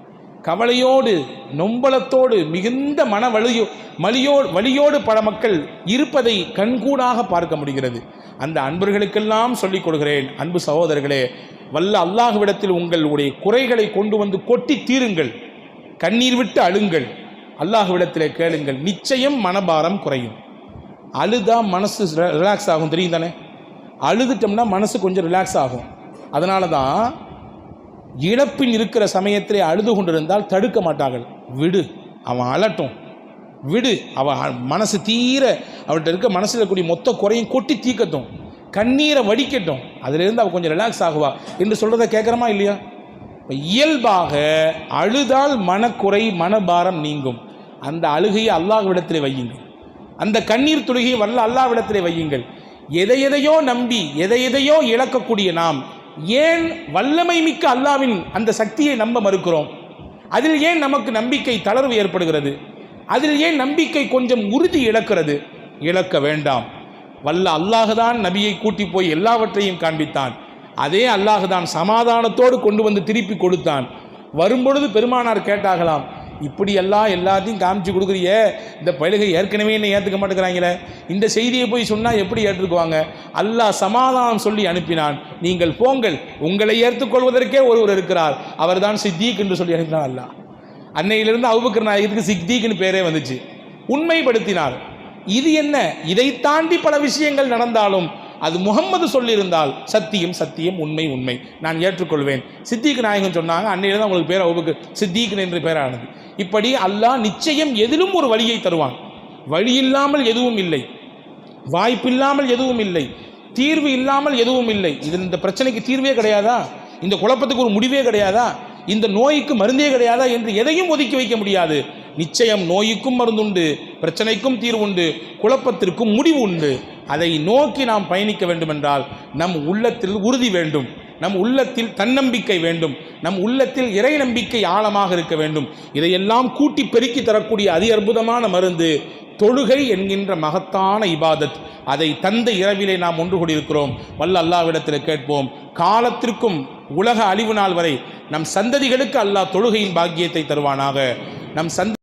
கவலையோடு நொம்பலத்தோடு மிகுந்த வலியோடு பல மக்கள் இருப்பதை கண்கூடாக பார்க்க முடிகிறது. அந்த அன்பர்களுக்கெல்லாம் சொல்லிக் கொடுக்கிறேன், அன்பு சகோதரர்களே, அல்லாஹ்விடத்தில் உங்களுடைய குறைகளை கொண்டு வந்து கொட்டி தீருங்கள், கண்ணீர் விட்டு அழுங்கள், அல்லாஹ்விடத்திலே கேளுங்கள், நிச்சயம் மனபாரம் குறையும். அழுதா மனசு ரிலாக்ஸ் ஆகும், தெரியும் தானே? அழுதுட்டோம்னா மனசு கொஞ்சம் ரிலாக்ஸ் ஆகும். அதனால தான் இழப்பின் இருக்கிற சமயத்திலே அழுது கொண்டிருந்தால் தடுக்க மாட்டார்கள். விடு, அவன் அழட்டும், விடு, அவன் மனசு தீர அவர்கிட்ட இருக்க மனசில் இருக்கக்கூடிய மொத்த குறையும் கொட்டி தீக்கட்டும், கண்ணீரை வடிக்கட்டும், அதிலிருந்து அவள் கொஞ்சம் ரிலாக்ஸ் ஆகுவா என்று சொல்கிறத கேட்குறமா இல்லையா? இயல்பாக அழுதால் மனக்குறை மனபாரம் நீங்கும். அந்த அழுகையை அல்லாஹ்விடத்திலே வையுங்கள், அந்த கண்ணீர் துளிகையை அல்லாஹ்விடத்திலே வையுங்கள். எதையோ நம்பி எதையோ இழக்கக்கூடிய நாம் ஏன் வல்லமை மிக்க அல்லாஹ்வின் அந்த சக்தியை நம்ப மறுக்கிறோம்? அதில் ஏன் நமக்கு நம்பிக்கை தளர்வு ஏற்படுகிறது? அதில் ஏன் நம்பிக்கை கொஞ்சம் உறுதி இழக்கிறது? இழக்க வேண்டாம். அல்லாஹ் தான் நபியை கூட்டி போய் எல்லாவற்றையும் காண்பித்தான். அதே அல்லாஹ் தான் சமாதானத்தோடு கொண்டு வந்து திருப்பி கொடுத்தான். வரும்பொழுது பெருமானார் கேட்டாகலாம், இப்படி எல்லாத்தையும் காமிச்சு கொடுக்குறிய, இந்த பயிலுகை ஏற்கனவே என்ன ஏற்றுக்க மாட்டேங்கிறாங்களே, இந்த செய்தியை போய் சொன்னால் எப்படி ஏற்றுக்குவாங்க? அல்லாஹ் சமாதானம் சொல்லி அனுப்பினான். நீங்கள் போங்கள், உங்களை ஏற்றுக்கொள்வதற்கே ஒருவர் இருக்கிறார், அவர் தான் சித்தீக் என்று சொல்லி அனுப்பினார். அல்லாஹ் அன்னையிலிருந்து அபூபக்கர் நாயகத்துக்கு சித்தீக்னு பேரே வந்துச்சு. உண்மைப்படுத்தினார். இது என்ன, இதை தாண்டி பல விஷயங்கள் நடந்தாலும் அது முகம்மது சொல்லியிருந்தால் சத்தியம் சத்தியம், உண்மை உண்மை, நான் ஏற்றுக்கொள்வேன். சித்திக் நாயகன் சொன்னாங்க, அன்னையில தான் உங்களுக்கு பேர் அபூபக்கர் சித்திக் என்று பேரானது. இப்படி அல்லாஹ் நிச்சயம் எதிலும் ஒரு வழியை தருவான். வழி இல்லாமல் எதுவும் இல்லை, வாய்ப்பில்லாமல் எதுவும் இல்லை, தீர்வு இல்லாமல் எதுவும் இல்லை. இது இந்த பிரச்சனைக்கு தீர்வே கிடையாதா? இந்த குழப்பத்துக்கு ஒரு முடிவே கிடையாதா? இந்த நோய்க்கு மருந்தே கிடையாதா என்று எதையும் ஒதுக்கி வைக்க முடியாது. நிச்சயம் நோய்க்கும் மருந்துண்டு, பிரச்சனைக்கும் தீர்வு உண்டு, குழப்பத்திற்கும் முடிவு உண்டு. அதை நோக்கி நாம் பயணிக்க வேண்டும் என்றால் நம் உள்ளத்தில் உறுதி வேண்டும், நம் உள்ளத்தில் தன்னம்பிக்கை வேண்டும், நம் உள்ளத்தில் இறை நம்பிக்கை ஆழமாக இருக்க வேண்டும். இதையெல்லாம் கூட்டி பெருக்கி தரக்கூடிய அதி அற்புதமான மருந்து தொழுகை என்கின்ற மகத்தான இபாதத். அதை தந்த இரவிலே நாம் ஒன்று கூடியிருக்கிறோம். வல்ல அல்லாஹ்விடத்தில் கேட்போம், காலத்திற்கும் உலக அழிவு நாள் வரை நம் சந்ததிகளுக்கு அல்லாஹ் தொழுகையின் பாக்கியத்தை தருவானாக. நம்